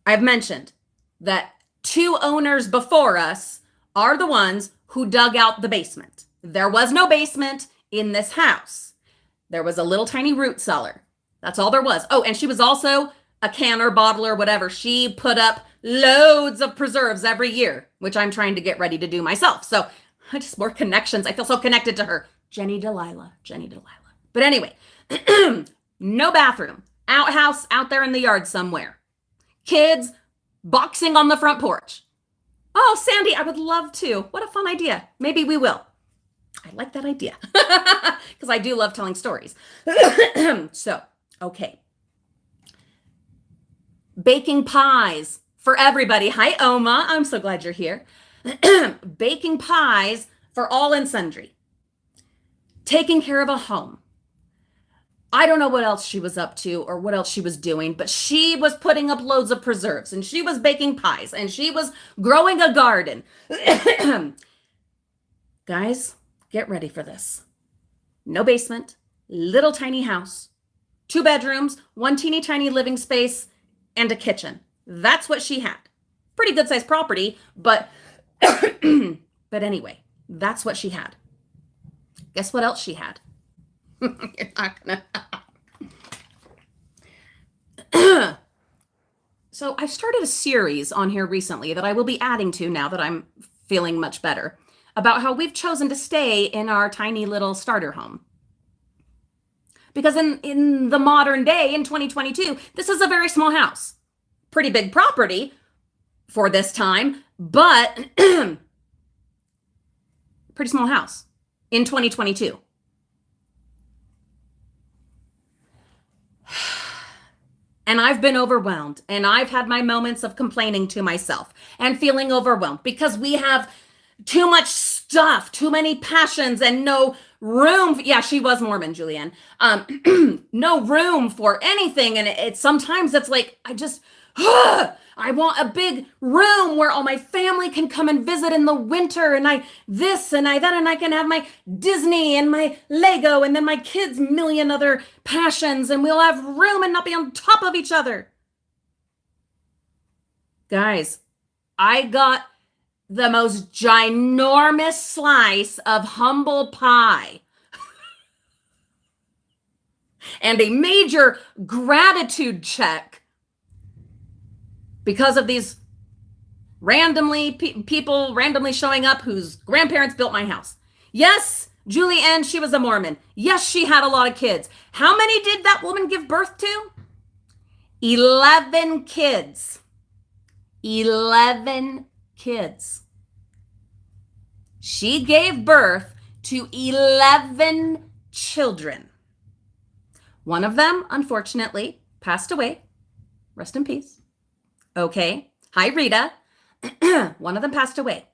I've mentioned that 2 owners before us are the ones who dug out the basement. There was no basement in this house. There was a little tiny root cellar. That's all there was. Oh, and she was also a canner, bottler, whatever. She put up loads of preserves every year, which I'm trying to get ready to do myself. So just more connections. I feel so connected to her. Jenny Delilah. But anyway, no bathroom. Outhouse out there in the yard somewhere. Kids boxing on the front porch. Oh, Sandy, I would love to. What a fun idea. Maybe we will. I like that idea because I do love telling stories. So, okay. Baking pies for everybody. Hi, Oma. I'm so glad you're here. Baking pies for all and sundry. Taking care of a home. I don't know what else she was up to or what else she was doing, but she was putting up loads of preserves and she was baking pies and she was growing a garden. Guys, get ready for this. No basement, little tiny house, 2 bedrooms, 1 teeny tiny living space, and a kitchen. That's what she had. Pretty good sized property, but but anyway, that's what she had. Guess what else she had? You're not gonna. So I've started a series on here recently that I will be adding to now that I'm feeling much better about how we've chosen to stay in our tiny little starter home. Because in the modern day, in 2022, this is a very small house. Pretty big property for this time, but pretty small house in 2022. And I've been overwhelmed, and I've had my moments of complaining to myself and feeling overwhelmed because we have too much stuff, too many passions, and no room. Yeah, she was Mormon, Julianne. No room for anything. And it sometimes it's like, I want a big room where all my family can come and visit in the winter, and I this and I that, and I can have my Disney and my Lego and then my kids' million other passions, and we'll have room and not be on top of each other. Guys, I got the most ginormous slice of humble pie and a major gratitude check because of these people randomly showing up whose grandparents built my house. Yes, Julianne, she was a Mormon. Yes, she had a lot of kids. How many did that woman give birth to? 11 kids. 11 kids. She gave birth to 11 children. One of them, unfortunately, passed away. Rest in peace. Okay. Hi, Rita. One of them passed away.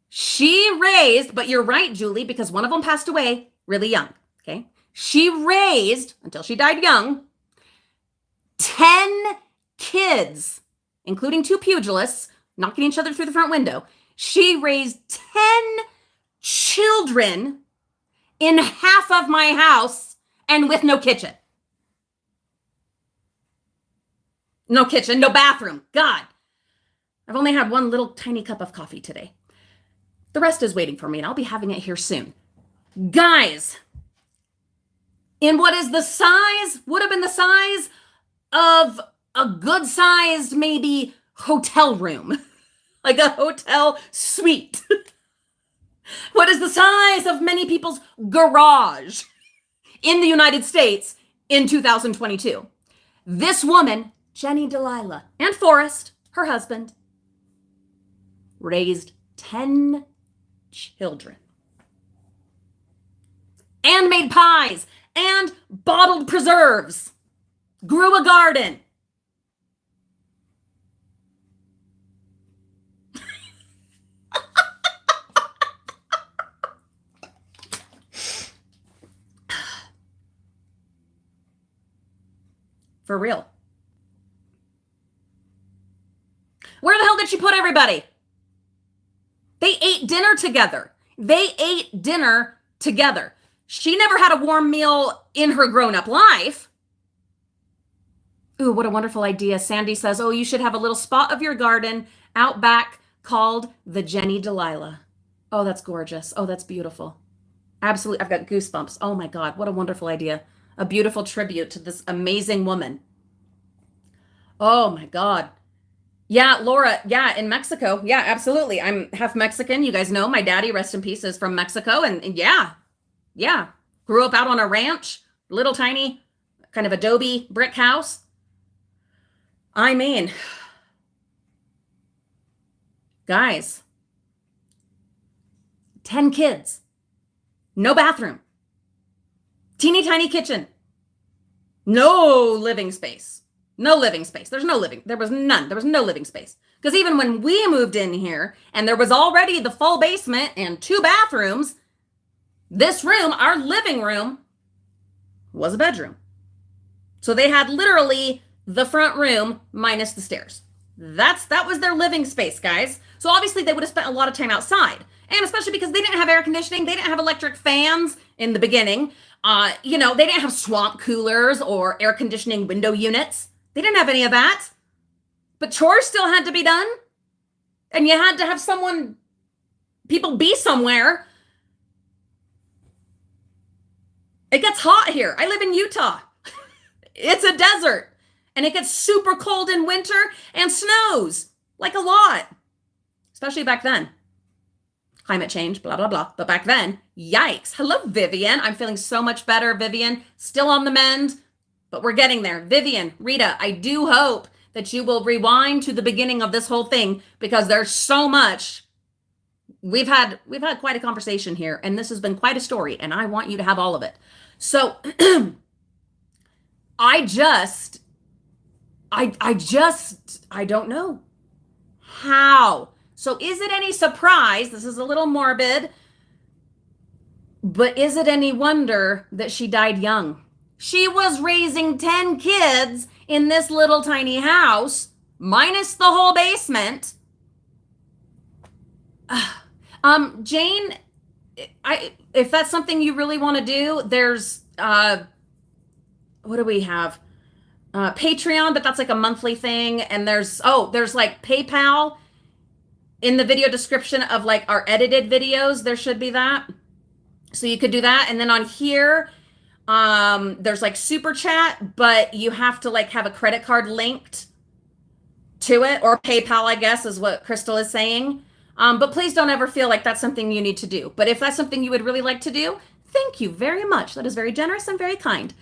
She raised, but you're right, Julie, because one of them passed away really young. Okay. She raised, until she died young, 10 kids, including 2 pugilists, knocking each other through the front window. She raised 10 children in half of my house and with no kitchen. No kitchen, no bathroom. God, I've only had one little tiny cup of coffee today. The rest is waiting for me, and I'll be having it here soon. Guys, in what is the size, would have been the size of a good-sized, maybe, hotel room. Like a hotel suite. What is the size of many people's garage in the United States in 2022? This woman, Jenny Delilah, and Forrest, her husband, raised 10 children. And made pies and bottled preserves. Grew a garden. For real. Where the hell did she put everybody? They ate dinner together. She never had a warm meal in her grown-up life. Ooh, what a wonderful idea. Sandy says, oh, you should have a little spot of your garden out back called the Jenny Delilah. Oh, that's gorgeous. Oh, that's beautiful. Absolutely. I've got goosebumps. Oh my God, what a wonderful idea. A beautiful tribute to this amazing woman. Oh my God. Yeah, Laura. Yeah, in Mexico. Yeah, absolutely. I'm half Mexican. You guys know my daddy, rest in peace, is from Mexico. And yeah. Grew up out on a ranch, little tiny kind of adobe brick house. I mean, guys, 10 kids, no bathroom, teeny tiny kitchen, no living space. There was none. There was no living space. Because even when we moved in here and there was already the full basement and 2 bathrooms, this room, our living room, was a bedroom. So they had literally the front room minus the stairs. That was their living space, guys. So obviously they would have spent a lot of time outside. And especially because they didn't have air conditioning, they didn't have electric fans in the beginning. They didn't have swamp coolers or air conditioning window units. They didn't have any of that. But chores still had to be done. And you had to have people be somewhere. It gets hot here. I live in Utah. It's a desert. And it gets super cold in winter and snows. Like a lot. Especially back then. Climate change, blah, blah, blah. But back then, yikes. Hello, Vivian. I'm feeling so much better, Vivian. Still on the mend, but we're getting there. Vivian, Rita, I do hope that you will rewind to the beginning of this whole thing because there's so much. We've had quite a conversation here, and this has been quite a story, and I want you to have all of it. So I don't know how. So is it any surprise? This is a little morbid, but is it any wonder that she died young? She was raising 10 kids in this little tiny house, minus the whole basement. Jane, if that's something you really want to do, there's, what do we have? Patreon, but that's like a monthly thing. And there's like PayPal in the video description of like our edited videos. There should be that. So you could do that. And then on here, there's like super chat, but you have to like have a credit card linked to it, or PayPal, I guess is what Crystal is saying. But please don't ever feel like that's something you need to do. But if that's something you would really like to do, thank you very much. That is very generous and very kind.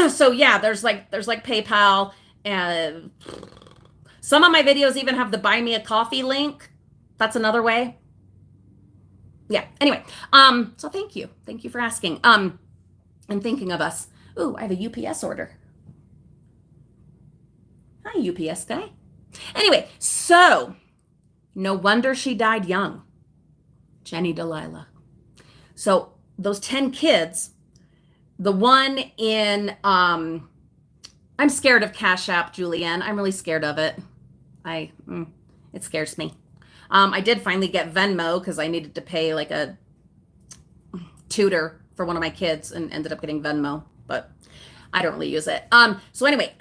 So yeah, there's like PayPal, and some of my videos even have the buy me a coffee link. That's another way. Yeah. Anyway, so thank you. Thank you for asking. And thinking of us. Ooh, I have a UPS order. Hi, UPS guy. Anyway, so no wonder she died young. Jenny Delilah. So those 10 kids, the one in, I'm scared of Cash App, Julianne. I'm really scared of it. It scares me. I did finally get Venmo because I needed to pay like a tutor for one of my kids and ended up getting Venmo, but I don't really use it. So anyway,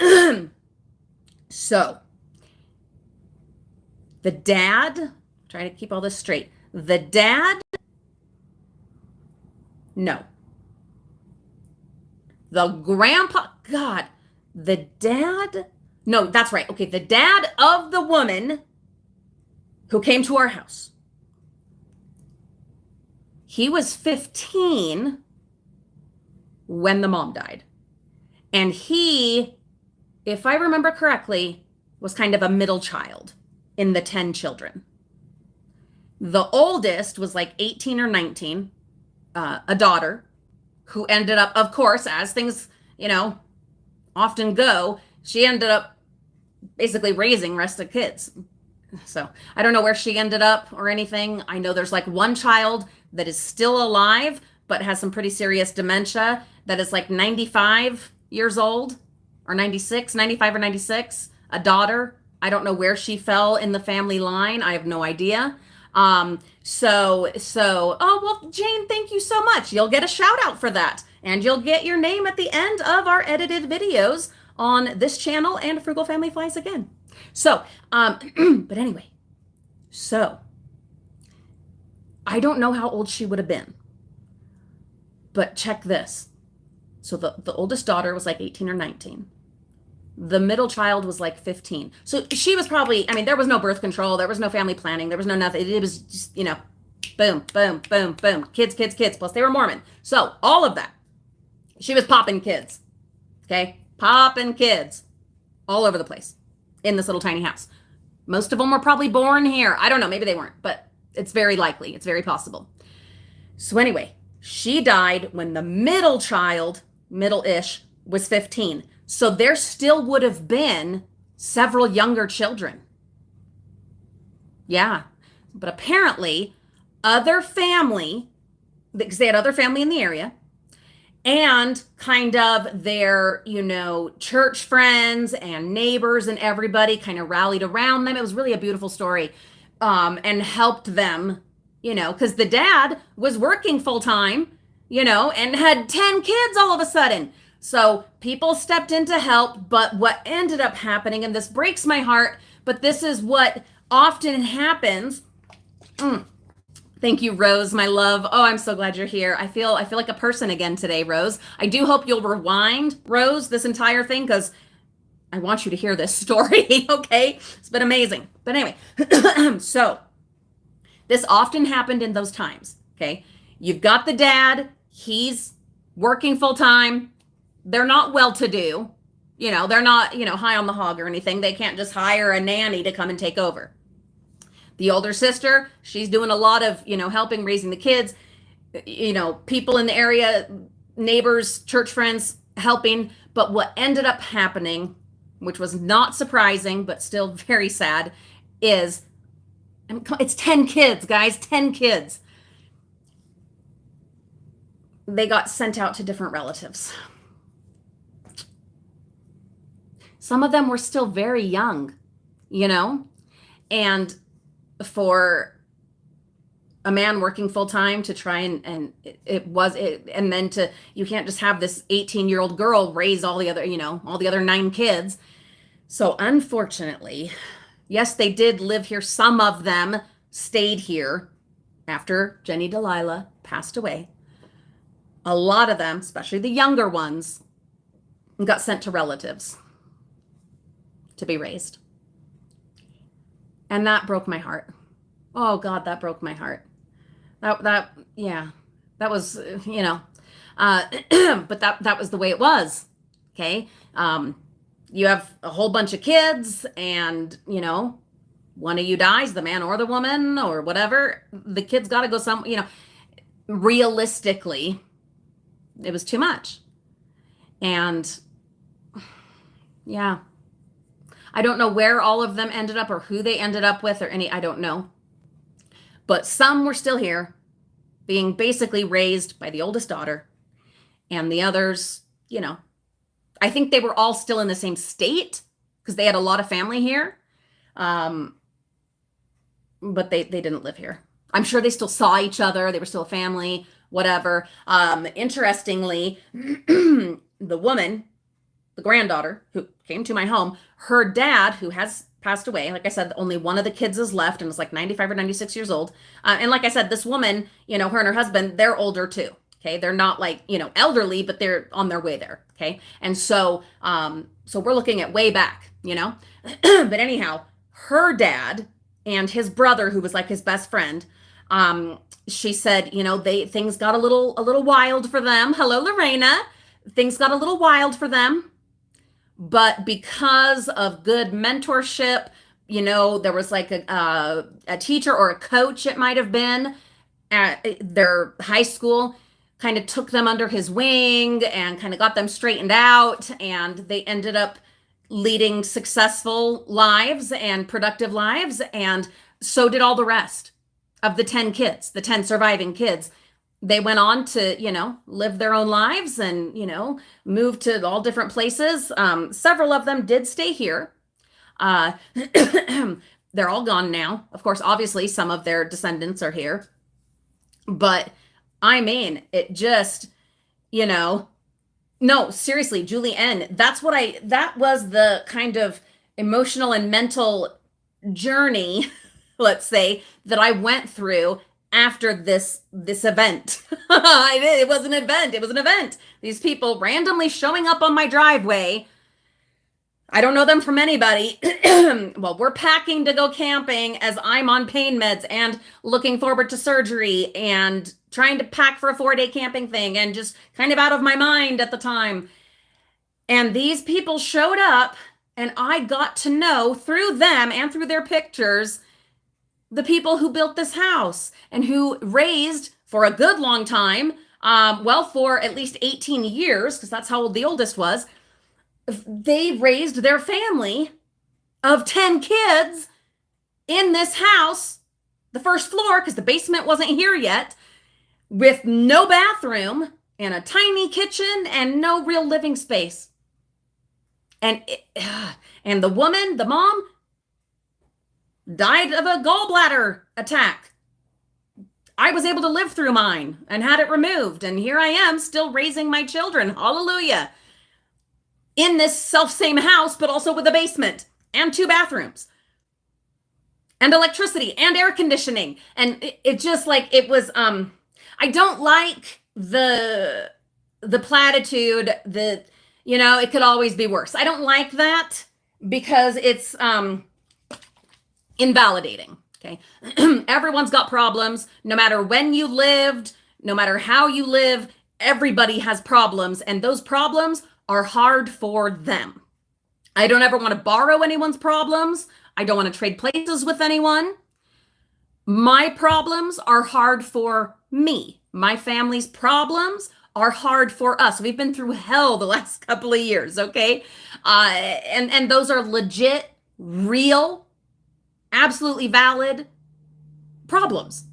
so the dad, trying to keep all this straight. The dad, no. The grandpa, God, the dad, no, that's right. Okay, the dad of the woman who came to our house. He was 15 when the mom died. And he, if I remember correctly, was kind of a middle child in the 10 children. The oldest was like 18 or 19, a daughter who ended up, of course, as things, often go, she ended up basically raising rest of kids. So I don't know where she ended up or anything. I know there's like one child that is still alive, but has some pretty serious dementia that is like 95 years old or 96, 95 or 96, a daughter. I don't know where she fell in the family line. I have no idea. Oh, well, Jane, thank you so much. You'll get a shout out for that. And you'll get your name at the end of our edited videos on this channel and Frugal Family Flies Again. So, but anyway, so I don't know how old she would have been, but check this. So the oldest daughter was like 18 or 19. The middle child was like 15. So she was probably, there was no birth control. There was no family planning. There was no nothing. It was just, boom, boom, boom, boom. Kids, kids, kids. Plus they were Mormon. So all of that. She was popping kids. Okay? Popping kids all over the place in this little tiny house. Most of them were probably born here. I don't know. Maybe they weren't, but it's very likely. It's very possible. So anyway, she died when the middle child, middle-ish, was 15. So there still would have been several younger children. Yeah. But apparently, other family, because they had other family in the area, and kind of their, church friends and neighbors and everybody kind of rallied around them. It was really a beautiful story, and helped them, because the dad was working full time, and had 10 kids all of a sudden. So people stepped in to help. But what ended up happening, and this breaks my heart, but this is what often happens. Thank you, Rose, my love. Oh, I'm so glad you're here. I feel like a person again today, Rose. I do hope you'll rewind, Rose, this entire thing, because I want you to hear this story, okay? It's been amazing. But anyway, so this often happened in those times, okay? You've got the dad, he's working full time. They're not well-to-do. They're not, high on the hog or anything. They can't just hire a nanny to come and take over. The older sister, she's doing a lot of, helping raising the kids, people in the area, neighbors, church friends helping. But what ended up happening, which was not surprising, but still very sad, is it's 10 kids, guys, 10 kids. They got sent out to different relatives. Some of them were still very young, and for a man working full time to try and then you can't just have this 18-year-old girl raise all the other 9 kids. So unfortunately, yes, they did live here. Some of them stayed here after Jenny Delilah passed away. A lot of them, especially the younger ones, got sent to relatives to be raised. And that broke my heart. Oh God, that broke my heart. That was, but that was the way it was. Okay. You have a whole bunch of kids and, one of you dies, the man or the woman or whatever, the kid's got to go realistically, it was too much. And yeah, I don't know where all of them ended up or who they ended up with or I don't know. But some were still here being basically raised by the oldest daughter, and the others, I think they were all still in the same state because they had a lot of family here. But they didn't live here. I'm sure they still saw each other. They were still a family, whatever. Interestingly, the woman, the granddaughter who came to my home, her dad, who has passed away, like I said, only one of the kids is left and is like 95 or 96 years old. And like I said, this woman, her and her husband, they're older too. Okay. They're not like, elderly, but they're on their way there. Okay. And so we're looking at way back, but anyhow, her dad and his brother, who was like his best friend, she said, things got a little wild for them. Hello, Lorena. Things got a little wild for them. But because of good mentorship, there was like a teacher or a coach, it might have been, at their high school, kind of took them under his wing and kind of got them straightened out. And they ended up leading successful lives and productive lives. And so did all the rest of the 10 kids, the 10 surviving kids. They went on to, live their own lives and, move to all different places. Several of them did stay here. They're all gone now. Of course, obviously, some of their descendants are here. But I mean, it just, no, seriously, Julie N., that was the kind of emotional and mental journey, let's say, that I went through after this event. It was an event. It was an event. These people randomly showing up on my driveway. I don't know them from anybody. Well, we're packing to go camping as I'm on pain meds and looking forward to surgery and trying to pack for a 4-day camping thing and just kind of out of my mind at the time. And these people showed up and I got to know through them and through their pictures the people who built this house and who raised for a good long time, for at least 18 years, because that's how old the oldest was. They raised their family of 10 kids in this house, the first floor, because the basement wasn't here yet, with no bathroom, and a tiny kitchen and no real living space. And and the woman, the mom, died of a gallbladder attack. I was able to live through mine and had it removed. And here I am still raising my children. Hallelujah. In this self-same house, but also with a basement and 2 bathrooms and electricity and air conditioning. And it just like, it was, I don't like the platitude that, it could always be worse. I don't like that because it's, invalidating. Okay. Everyone's got problems. No matter when you lived, no matter how you live, everybody has problems, and those problems are hard for them. I don't ever want to borrow anyone's problems. I don't want to trade places with anyone. My problems are hard for me. My family's problems are hard for us. We've been through hell the last couple of years, okay? And those are legit, real, absolutely valid problems.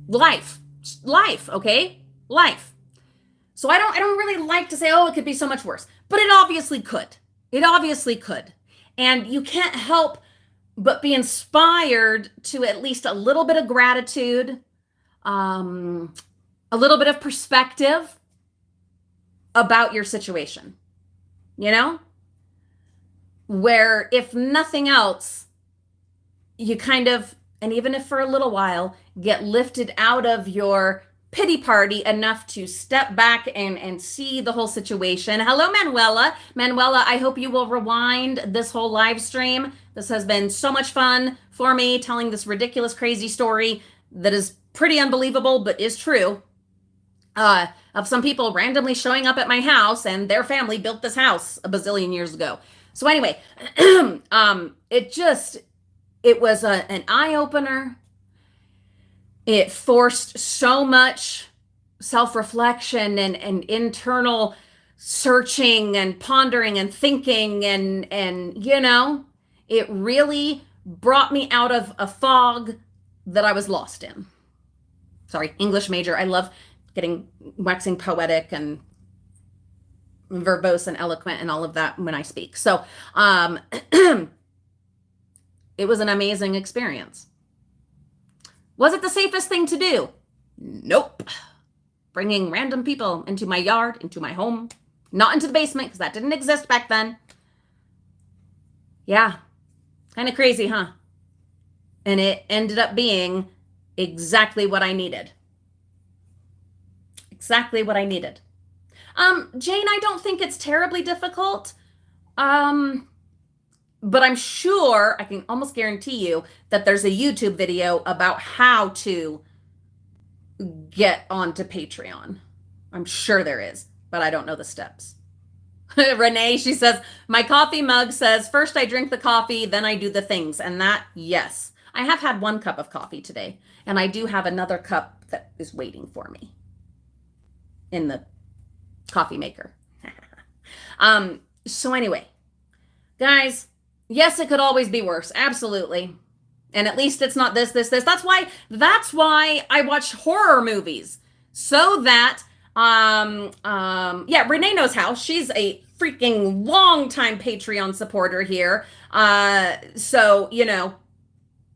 Life, okay? Life. So I don't really like to say, oh, it could be so much worse, but it obviously could. It obviously could. And you can't help but be inspired to at least a little bit of gratitude, a little bit of perspective about your situation, where if nothing else, you kind of, and even if for a little while, get lifted out of your pity party enough to step back and see the whole situation. Hello, Manuela. Manuela, I hope you will rewind this whole live stream. This has been so much fun for me, telling this ridiculous, crazy story that is pretty unbelievable, but is true, of some people randomly showing up at my house, and their family built this house a bazillion years ago. So anyway, it was an eye-opener. It forced so much self-reflection and internal searching and pondering and thinking, and it really brought me out of a fog that I was lost in. Sorry, English major. I love waxing poetic and verbose and eloquent and all of that when I speak. So it was an amazing experience. Was it the safest thing to do? Nope. Bringing random people into my yard, into my home, not into the basement, because that didn't exist back then. Yeah, kind of crazy, huh? And it ended up being exactly what I needed. Exactly what I needed. Jane, I don't think it's terribly difficult. But I'm sure, I can almost guarantee you that there's a YouTube video about how to get onto Patreon. I'm sure there is, but I don't know the steps. Renee, she says, my coffee mug says, first I drink the coffee, then I do the things. And that, yes, I have had 1 cup of coffee today, and I do have another cup that is waiting for me in the coffee maker. So anyway, guys, yes, it could always be worse. Absolutely. And at least it's not this. That's why I watch horror movies. So that, Renee knows how. She's a freaking long-time Patreon supporter here. So,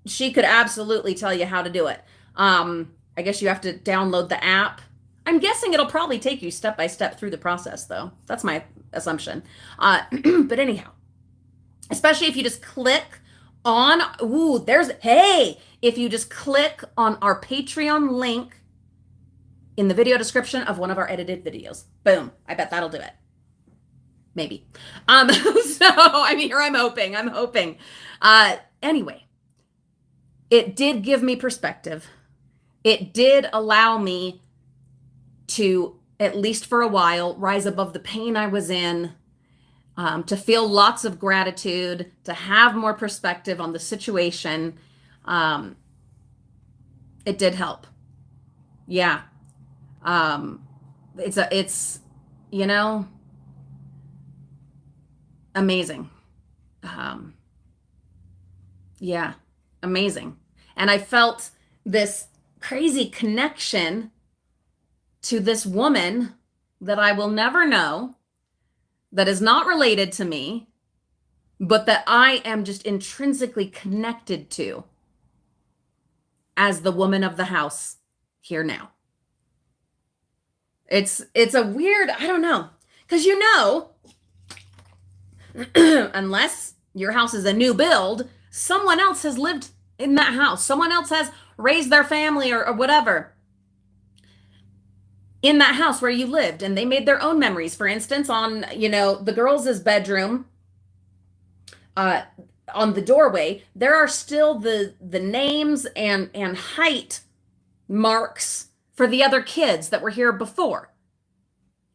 she could absolutely tell you how to do it. I guess you have to download the app. I'm guessing it'll probably take you step by step through the process, though. That's my assumption. But anyhow, especially if you just click on, if you just click on our Patreon link in the video description of one of our edited videos. Boom. I bet that'll do it. Maybe. So, I'm hoping. Anyway, it did give me perspective. It did allow me to, at least for a while, rise above the pain I was in, to feel lots of gratitude, to have more perspective on the situation. It did help. Yeah. It's amazing. Yeah, amazing. And I felt this crazy connection to this woman that I will never know, that is not related to me, but that I am just intrinsically connected to as the woman of the house here now. It's a weird, I don't know, because unless your house is a new build, someone else has lived in that house. Someone else has raised their family or whatever in that house where you lived, and they made their own memories. For instance, on, the girls' bedroom, on the doorway, there are still the names and height marks for the other kids that were here before.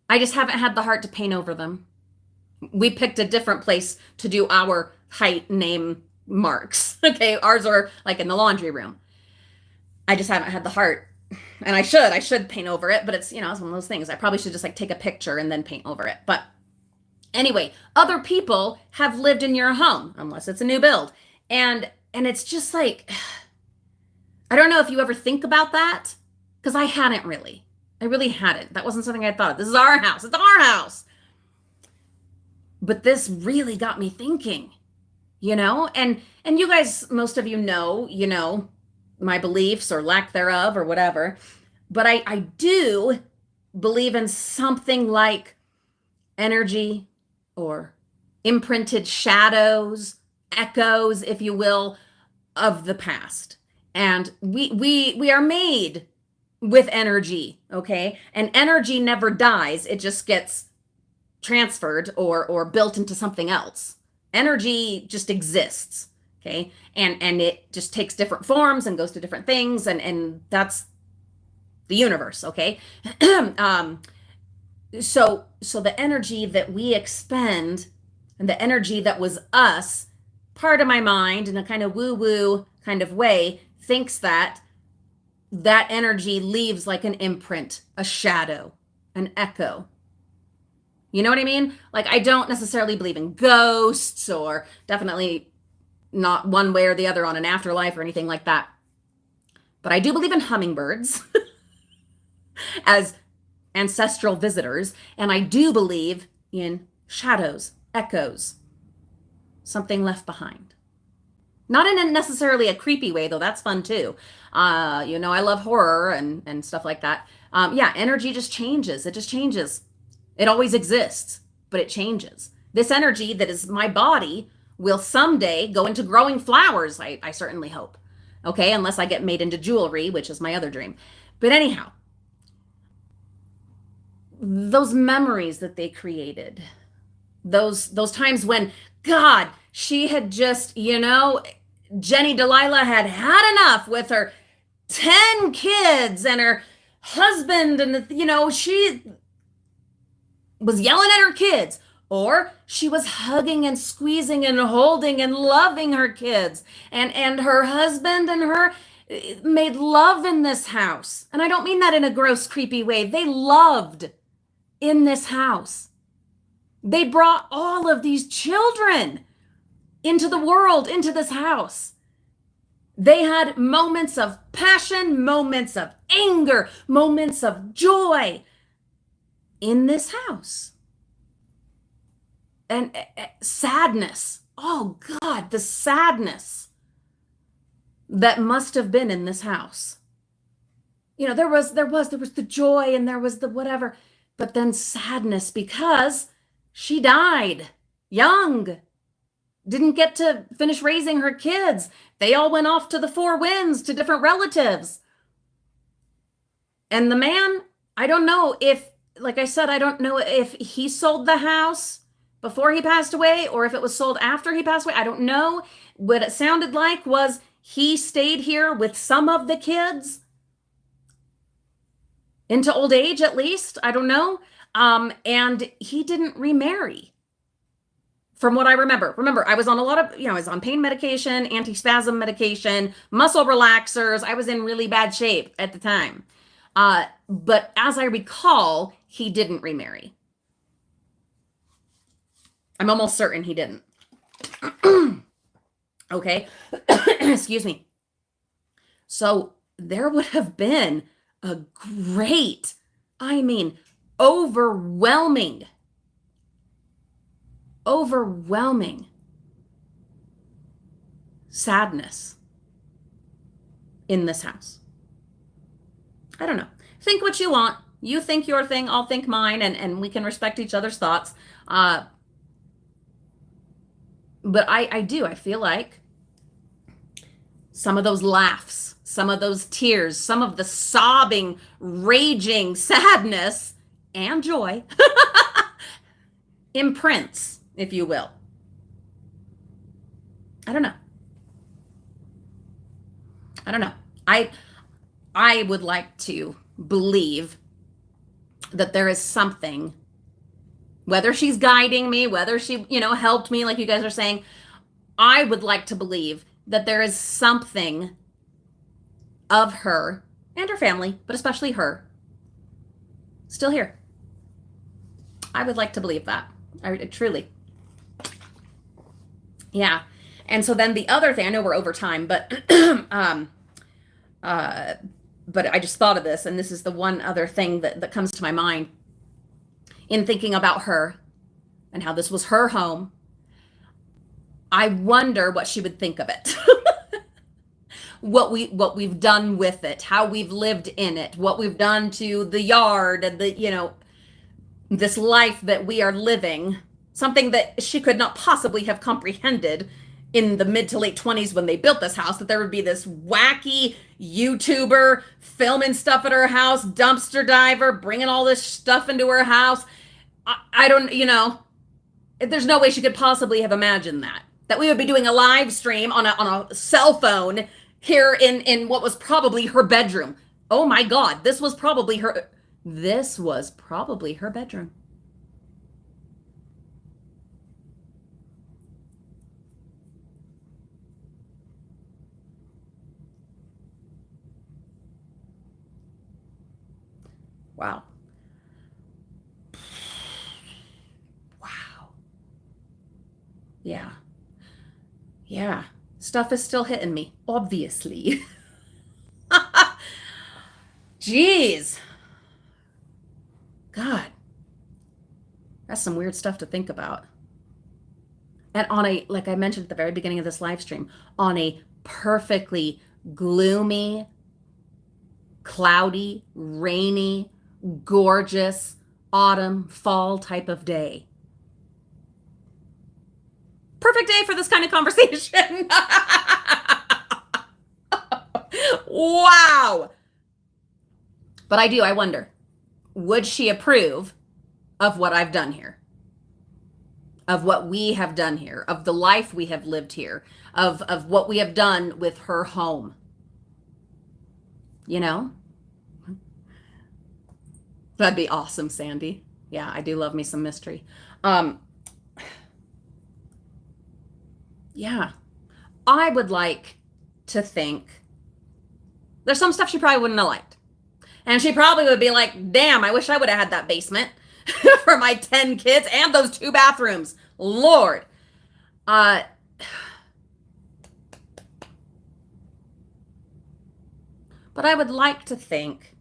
I just haven't had the heart to paint over them. We picked a different place to do our height name marks. Okay, ours are like in the laundry room. I just haven't had the heart. And I should paint over it, but it's, it's one of those things. I probably should just like take a picture and then paint over it. But anyway, other people have lived in your home, unless it's a new build. And it's just like, I don't know if you ever think about that, because I hadn't really. I really hadn't. That wasn't something I thought of. This is our house. It's our house. But this really got me thinking, and you guys, most of you know, my beliefs or lack thereof or whatever. But I do believe in something like energy or imprinted shadows, echoes, if you will, of the past. And we are made with energy, okay? And energy never dies. It just gets transferred or built into something else. Energy just exists, okay? And it just takes different forms and goes to different things, and that's the universe, okay? So the energy that we expend and the energy that was us, part of my mind in a kind of woo-woo kind of way thinks that energy leaves like an imprint, a shadow, an echo. You know what I mean? Like, I don't necessarily believe in ghosts, or definitely not one way or the other on an afterlife or anything like that. But I do believe in hummingbirds as ancestral visitors, and I do believe in shadows, echoes, something left behind. Not in necessarily a creepy way, though. That's fun too. I love horror and stuff like that. Energy just changes. It just changes. It always exists, but it changes. This energy that is my body will someday go into growing flowers, I certainly hope. Okay, unless I get made into jewelry, which is my other dream. But anyhow, those memories that they created, those times when, God, she had just, Jenny Delilah had had enough with her 10 kids and her husband, and, she was yelling at her kids, or she was hugging and squeezing and holding and loving her kids, and her husband and her made love in this house. And I don't mean that in a gross, creepy way. They loved in this house. They brought all of these children into the world, into this house. They had moments of passion, moments of anger, moments of joy in this house. And sadness. Oh God, the sadness that must have been in this house. There was the joy, and there was the whatever, but then sadness because she died young. Didn't get to finish raising her kids. They all went off to the four winds, to different relatives. And the man, I don't know if, like I said, I don't know if he sold the house before he passed away or if it was sold after he passed away. I don't know. What it sounded like was he stayed here with some of the kids into old age, at least. I don't know. And he didn't remarry. From what I remember. Remember, I was on a lot of, I was on pain medication, anti-spasm medication, muscle relaxers. I was in really bad shape at the time. But as I recall, he didn't remarry. I'm almost certain he didn't. Okay. Excuse me. So there would have been a great I mean, overwhelming, overwhelming sadness in this house. I don't know. Think what you want. You think your thing, I'll think mine, and we can respect each other's thoughts. But I do. I feel like some of those laughs, some of those tears, some of the sobbing, raging sadness and joy imprints, if you will. I don't know. I don't know. I would like to believe that there is something, whether she's guiding me, whether she, helped me, like you guys are saying, I would like to believe that there is something of her and her family, but especially her, still here. I would like to believe that. I truly. Yeah. And so then the other thing, I know we're over time, but but I just thought of this, and this is the one other thing that comes to my mind in thinking about her and how this was her home. I wonder what she would think of it. what we've done with it, how we've lived in it, what we've done to the yard and this life that we are living, something that she could not possibly have comprehended in the mid to late 20s when they built this house, that there would be this wacky YouTuber filming stuff at her house, dumpster diver, bringing all this stuff into her house. I don't, there's no way she could possibly have imagined that we would be doing a live stream on a cell phone here in what was probably her bedroom. Oh my God, this was probably her bedroom. Wow. Wow. Yeah. Yeah. Stuff is still hitting me, obviously. Jeez. God. That's some weird stuff to think about. And like I mentioned at the very beginning of this live stream, on a perfectly gloomy, cloudy, rainy, gorgeous autumn, fall type of day. Perfect day for this kind of conversation. Wow. But I wonder, would she approve of what I've done here? Of what we have done here, of the life we have lived here, of what we have done with her home? That'd be awesome, Sandy. Yeah, I do love me some mystery. Yeah, I would like to think there's some stuff she probably wouldn't have liked. And she probably would be like, damn, I wish I would have had that basement for my 10 kids and those 2 bathrooms. Lord. But I would like to think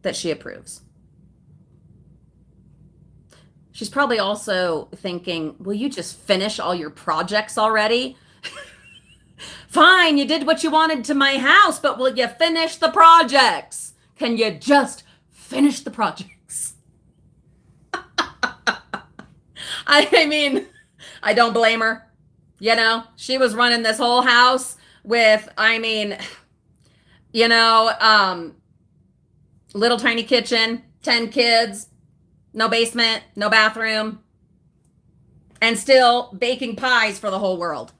that she approves. She's probably also thinking, will you just finish all your projects already? Fine, you did what you wanted to my house, but will you finish the projects? Can you just finish the projects? I mean, I don't blame her. She was running this whole house with, little tiny kitchen, 10 kids, no basement, no bathroom, and still baking pies for the whole world.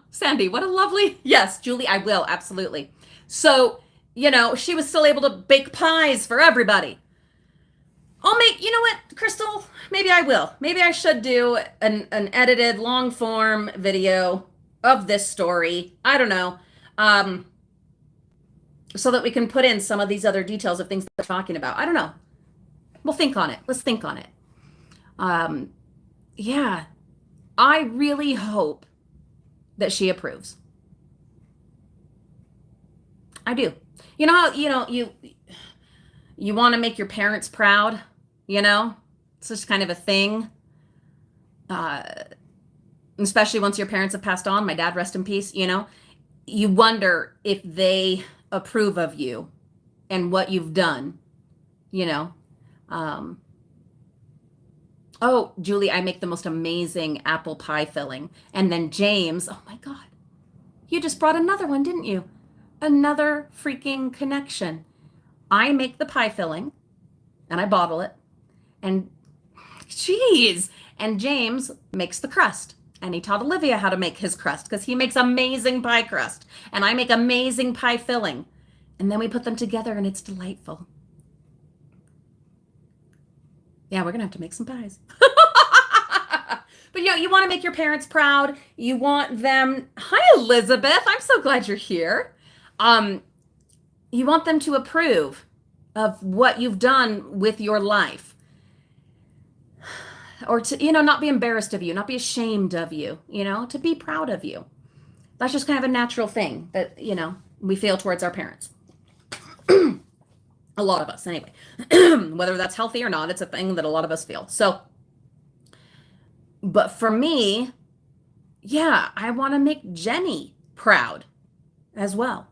Sandy, what a lovely, yes, Julie, I will, absolutely. So, she was still able to bake pies for everybody. You know what, Crystal, maybe I will. Maybe I should do an edited long form video of this story. I don't know. So that we can put in some of these other details of things that we're talking about. I don't know. We'll think on it. Let's think on it. Yeah, I really hope that she approves. I do. You know how, You want to make your parents proud, you know? It's just kind of a thing. Uh, Especially once your parents have passed on. My dad, rest in peace, you know? You wonder if they approve of you and what you've done, you know? Um, oh, Julie, I make the most amazing apple pie filling. And then James, oh my God, you just brought another one, didn't you? Another freaking connection. I make the pie filling and I bottle it. And geez, and James makes the crust. And he taught Olivia how to make his crust because he makes amazing pie crust. And I make amazing pie filling. And then we put them together and it's delightful. Yeah, we're going to have to make some pies. But you know, you want to make your parents proud. You want them. Hi, Elizabeth. I'm so glad you're here. You want them to approve of what you've done with your life. Or to, you know, not be embarrassed of you, not be ashamed of you, you know, to be proud of you. That's just kind of a natural thing that, you know, we feel towards our parents. A lot of us, anyway. Whether that's healthy or not, it's a thing that a lot of us feel. So, but for me, yeah, I want to make Jenny proud as well.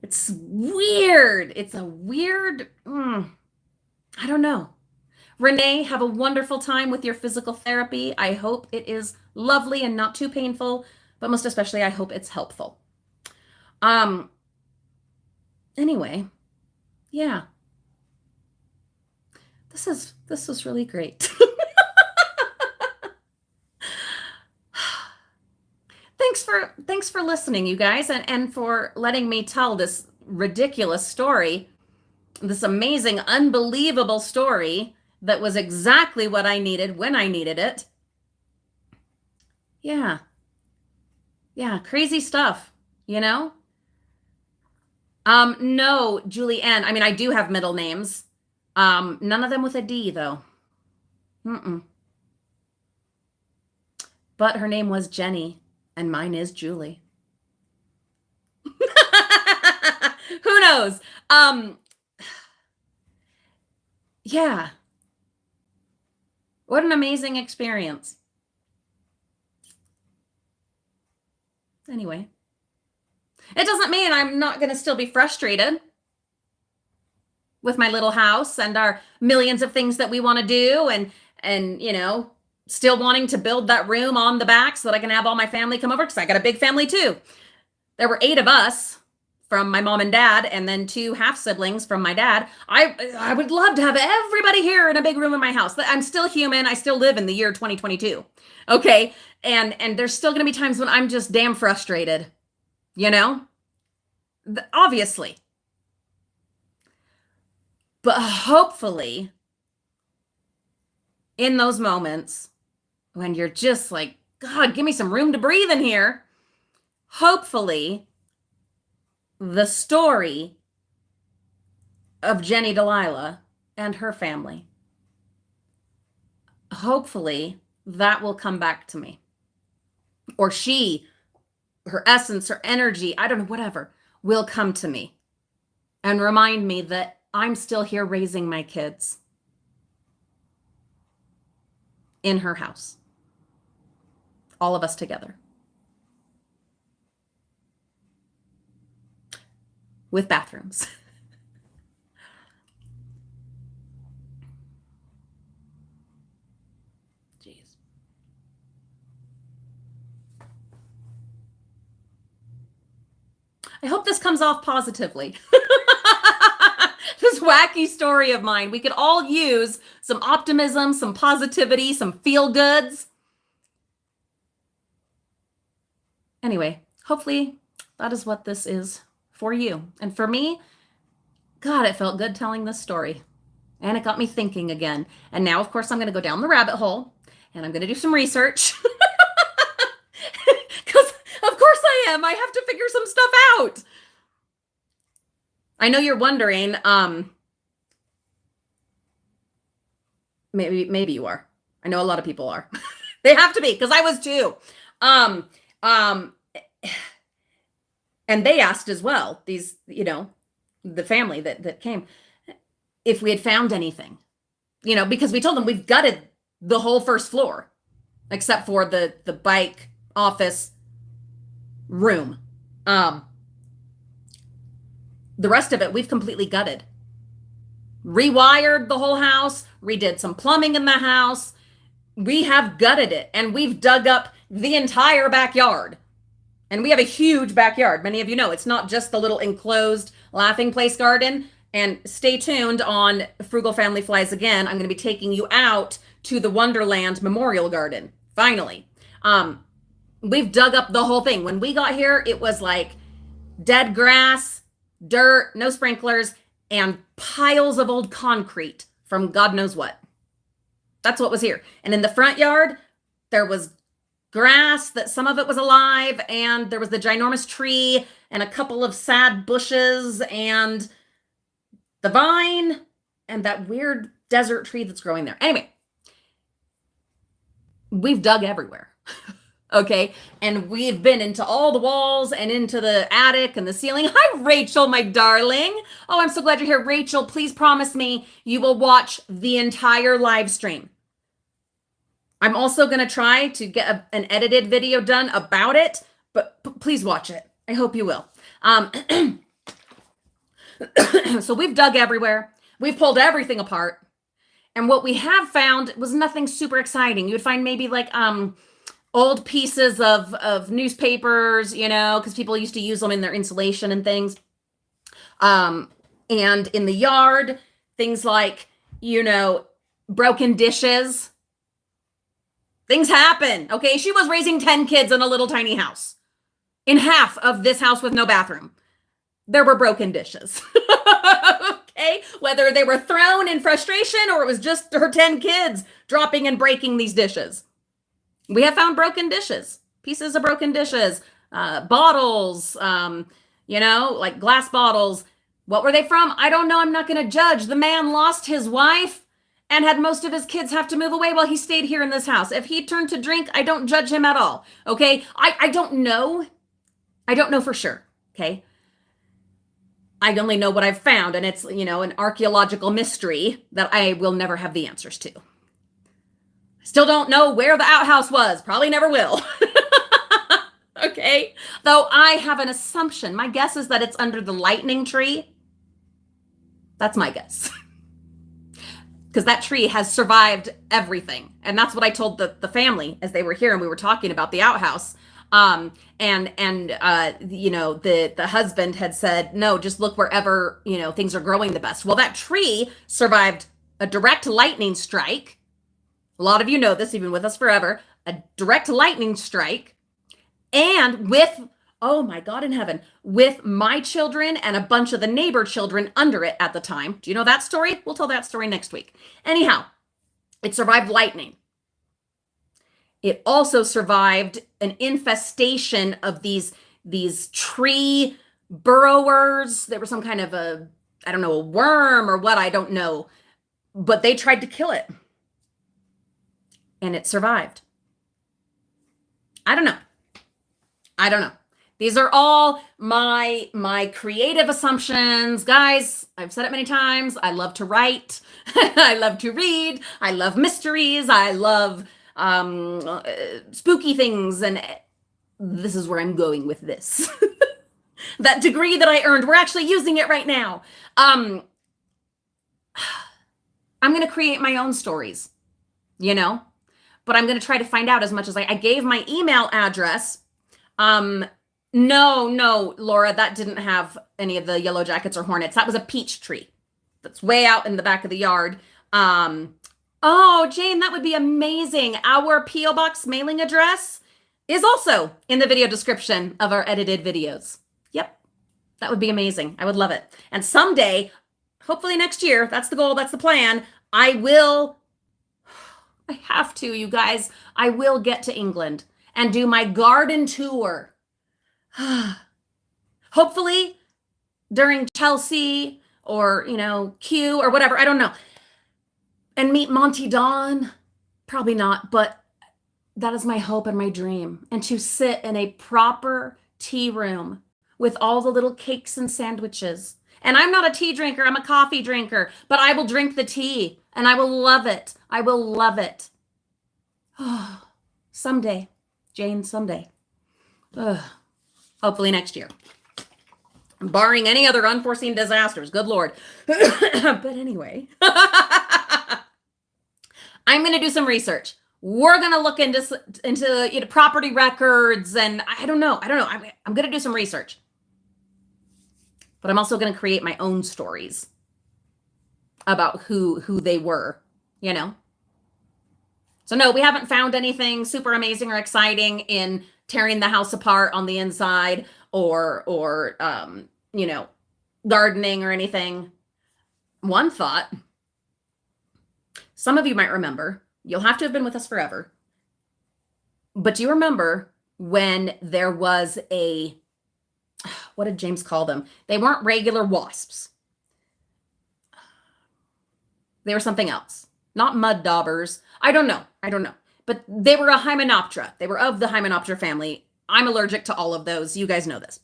It's weird. It's a weird, I don't know. Renee, have a wonderful time with your physical therapy. I hope it is lovely and not too painful, but most especially, I hope it's helpful. Anyway, yeah. This was really great. Thanks for listening, you guys, and for letting me tell this ridiculous story, this amazing, unbelievable story that was exactly what I needed when I needed it. Yeah. Yeah, crazy stuff, you know? No, Julie Ann. I mean, I do have middle names. None of them with a D, though. But her name was Jenny, and mine is Julie. Who knows? Yeah. What an amazing experience. Anyway, it doesn't mean I'm not going to still be frustrated with my little house and our millions of things that we want to do and you know, still wanting to build that room on the back so that I can have all my family come over because I got a big family too. There were 8 of us from my mom and dad and then 2 half siblings from my dad. I would love to have everybody here in a big room in my house. I'm still human. I still live in the year 2022. Okay. And there's still going to be times when I'm just damn frustrated, you know, obviously. But hopefully in those moments when you're just like, God, give me some room to breathe in here. Hopefully the story of Jenny Delilah and her family, hopefully that will come back to me. Or her essence, her energy, I don't know, whatever, will come to me and remind me that I'm still here raising my kids in her house. All of us together. With bathrooms. Jeez. I hope this comes off positively. This wacky story of mine. We could all use some optimism, some positivity, some feel goods. Anyway, hopefully that is what this is for you. And for me, God, it felt good telling this story. And it got me thinking again. And now, of course, I'm going to go down the rabbit hole and I'm going to do some research. Because, of course I am. I have to figure some stuff out. I know you're wondering, maybe you are. I know a lot of people are. They have to be, because I was too. And they asked as well, these, you know, the family that came, if we had found anything, because we told them we've gutted the whole first floor except for the bike office room. The rest of it we've completely gutted. Rewired the whole house, redid some plumbing in the house. We have gutted it, and we've dug up the entire backyard. And we have a huge backyard. Many of you know it's not just the little enclosed laughing place garden. And stay tuned on Frugal Family Flies again. I'm going to be taking you out to the Wonderland Memorial Garden. Finally. We've dug up the whole thing. When we got here, it was like dead grass, dirt, no sprinklers, and piles of old concrete from God knows what. That's what was here. And in the front yard, there was grass that some of it was alive, and there was the ginormous tree and a couple of sad bushes and the vine and that weird desert tree that's growing there. Anyway, we've dug everywhere. Okay. And we've been into all the walls and into the attic and the ceiling. Hi, Rachel, my darling. Oh, I'm so glad you're here. Rachel, please promise me you will watch the entire live stream. I'm also going to try to get an edited video done about it, but please watch it. I hope you will. So we've dug everywhere. We've pulled everything apart. And what we have found was nothing super exciting. You would find maybe like old pieces of newspapers, because people used to use them in their insulation and things. And in the yard, things like, broken dishes. Things happen, okay? She was raising 10 kids in a little tiny house. In half of this house with no bathroom, there were broken dishes. Okay? Whether they were thrown in frustration or it was just her 10 kids dropping and breaking these dishes. We have found broken dishes, pieces of broken dishes, bottles, like glass bottles. What were they from? I don't know. I'm not going to judge. The man lost his wife and had most of his kids have to move away while he stayed here in this house. If he turned to drink, I don't judge him at all. Okay. I don't know. I don't know for sure. Okay. I only know what I've found, and it's, an archaeological mystery that I will never have the answers to. Still don't know where the outhouse was. Probably never will. Okay. Though I have an assumption. My guess is that it's under the lightning tree. That's my guess. Because that tree has survived everything. And that's what I told the family as they were here and we were talking about the outhouse. The husband had said, no, just look wherever, things are growing the best. Well, that tree survived a direct lightning strike. A lot of you know this, even with us forever, a direct lightning strike. And with, oh my God in heaven, with my children and a bunch of the neighbor children under it at the time. Do you know that story? We'll tell that story next week. Anyhow, it survived lightning. It also survived an infestation of these tree burrowers. There was some kind of a worm or what, I don't know. But they tried to kill it. And it survived. I don't know. These are all my creative assumptions. Guys, I've said it many times. I love to write. I love to read. I love mysteries. I love spooky things, and this is where I'm going with this. That degree that I earned, we're actually using it right now. I'm going to create my own stories, but I'm going to try to find out as much as I gave my email address. No, Laura, that didn't have any of the yellow jackets or hornets. That was a peach tree that's way out in the back of the yard. Oh, Jane, that would be amazing. Our P.O. Box mailing address is also in the video description of our edited videos. Yep, that would be amazing. I would love it. And someday, hopefully next year, that's the goal, that's the plan, I have to, you guys, I will get to England and do my garden tour. Hopefully during Chelsea or, Q or whatever, I don't know. And meet Monty Don. Probably not, but that is my hope and my dream. And to sit in a proper tea room with all the little cakes and sandwiches And I'm not a tea drinker, I'm a coffee drinker, but I will drink the tea and I will love it. I will love it. Someday, Jane, someday. Hopefully next year. Barring any other unforeseen disasters, good Lord. But anyway, I'm going to do some research. We're going to look into property records, and I don't know. I'm going to do some research. But I'm also going to create my own stories about who they were, you know? So no, we haven't found anything super amazing or exciting in tearing the house apart on the inside or gardening or anything. One thought, some of you might remember, you'll have to have been with us forever, but do you remember when there was what did James call them? They weren't regular wasps. They were something else. Not mud daubers. I don't know. But they were a Hymenoptera. They were of the Hymenoptera family. I'm allergic to all of those. You guys know this.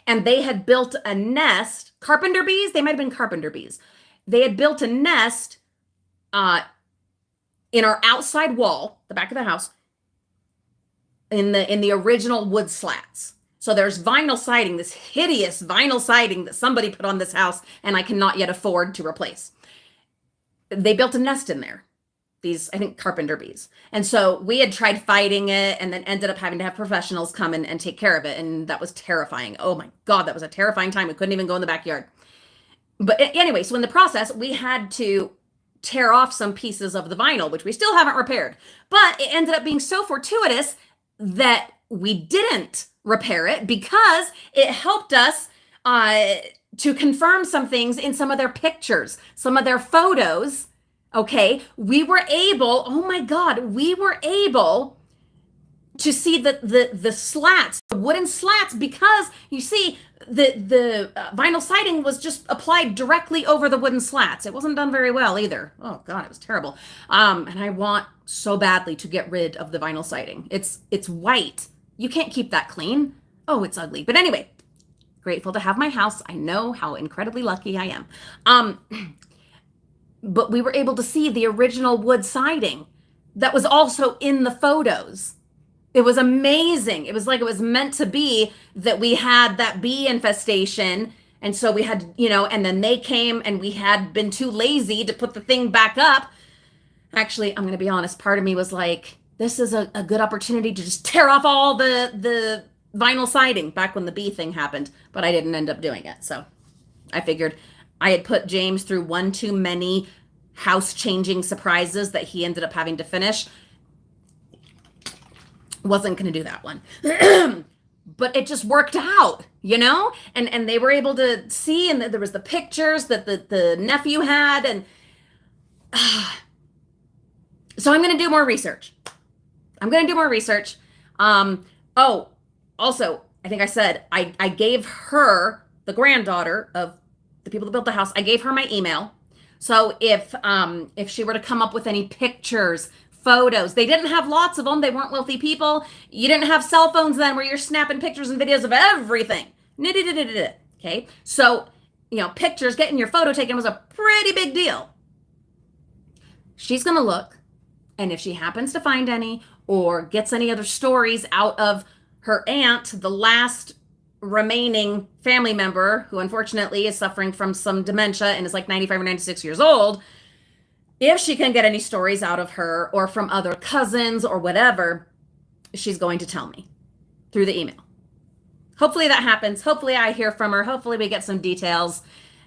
And they had built a nest. Carpenter bees? They might have been carpenter bees. They had built a nest in our outside wall, the back of the house, in the original wood slats. So there's vinyl siding, this hideous vinyl siding that somebody put on this house and I cannot yet afford to replace. They built a nest in there. These, I think, carpenter bees. And so we had tried fighting it and then ended up having to have professionals come in and take care of it. And that was terrifying. Oh my God, that was a terrifying time. We couldn't even go in the backyard. But anyway, so in the process, we had to tear off some pieces of the vinyl, which we still haven't repaired. But it ended up being so fortuitous that we didn't repair it because it helped us to confirm some things in some of their pictures, some of their photos. Okay, we were able, oh my God, we were able to see the slats, the wooden slats, because you see the vinyl siding was just applied directly over the wooden slats. It wasn't done very well either. Oh God, it was terrible. And I want so badly to get rid of the vinyl siding. It's white. You can't keep that clean. Oh, it's ugly. But anyway, grateful to have my house. I know how incredibly lucky I am. But we were able to see the original wood siding that was also in the photos. It was amazing. It was like it was meant to be that we had that bee infestation. And so we had, and then they came and we had been too lazy to put the thing back up. Actually, I'm going to be honest. Part of me was like, this is a good opportunity to just tear off all the vinyl siding back when the bee thing happened. But I didn't end up doing it. So I figured I had put James through one too many house-changing surprises that he ended up having to finish. Wasn't going to do that one. But it just worked out, And they were able to see, and there was the pictures that the nephew had. And so I'm going to do more research. Oh, also, I think I said, I gave her, the granddaughter of the people that built the house, I gave her my email. So if she were to come up with any pictures, photos, they didn't have lots of them. They weren't wealthy people. You didn't have cell phones then where you're snapping pictures and videos of everything. Okay. So, pictures, getting your photo taken was a pretty big deal. She's going to look. And if she happens to find any or gets any other stories out of her aunt, the last remaining family member who unfortunately is suffering from some dementia and is like 95 or 96 years old, if she can get any stories out of her or from other cousins or whatever, she's going to tell me through the email. Hopefully that happens. Hopefully I hear from her. Hopefully we get some details.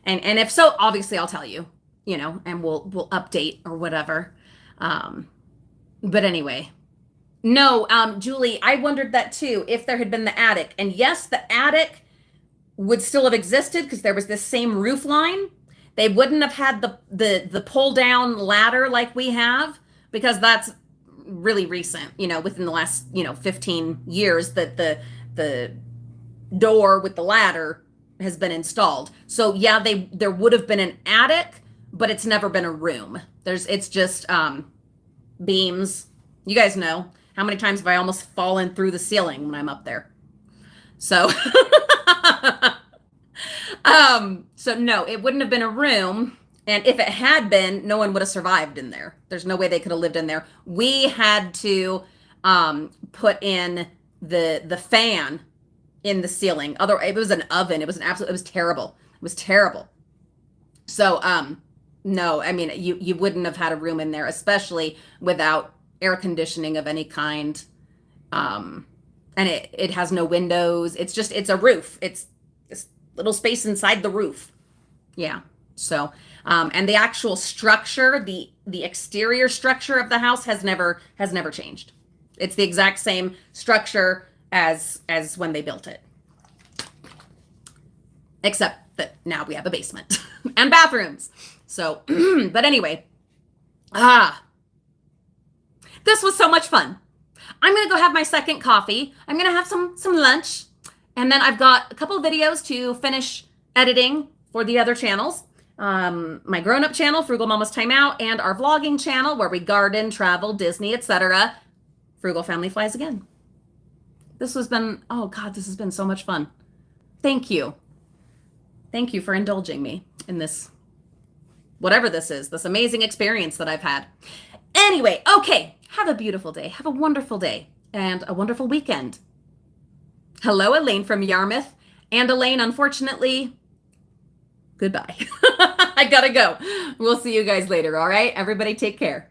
And if so, obviously I'll tell you, and we'll update or whatever. But anyway, no, Julie, I wondered that too, if there had been the attic. And yes, the attic would still have existed because there was this same roof line. They wouldn't have had the pull down ladder like we have, because that's really recent, within the last, 15 years that the door with the ladder has been installed. So yeah, there would have been an attic, but it's never been a room. It's just beams. You guys know how many times have I almost fallen through the ceiling when I'm up there. So So no, it wouldn't have been a room. And if it had been, no one would have survived in there. There's no way they could have lived in there. We had to put in the fan in the ceiling. Other, it was an oven. It was an absolute. It was terrible. It was terrible. So no, I mean you wouldn't have had a room in there, especially without air conditioning of any kind. And it has no windows. It's a roof. It's this little space inside the roof. Yeah. So, and the actual structure, the exterior structure of the house has never changed. It's the exact same structure as when they built it. Except that now we have a basement and bathrooms. So, but anyway, this was so much fun. I'm going to go have my second coffee. I'm going to have some lunch. And then I've got a couple of videos to finish editing for the other channels. My grown-up channel, Frugal Mama's Time Out, and our vlogging channel where we garden, travel, Disney, etc. Frugal Family Flies Again. This has been, oh God, this has been so much fun. Thank you. Thank you for indulging me in this, whatever this is, this amazing experience that I've had. Anyway, okay. Have a beautiful day. Have a wonderful day and a wonderful weekend. Hello, Elaine from Yarmouth. And Elaine, unfortunately, goodbye. I gotta go. We'll see you guys later, all right? Everybody take care.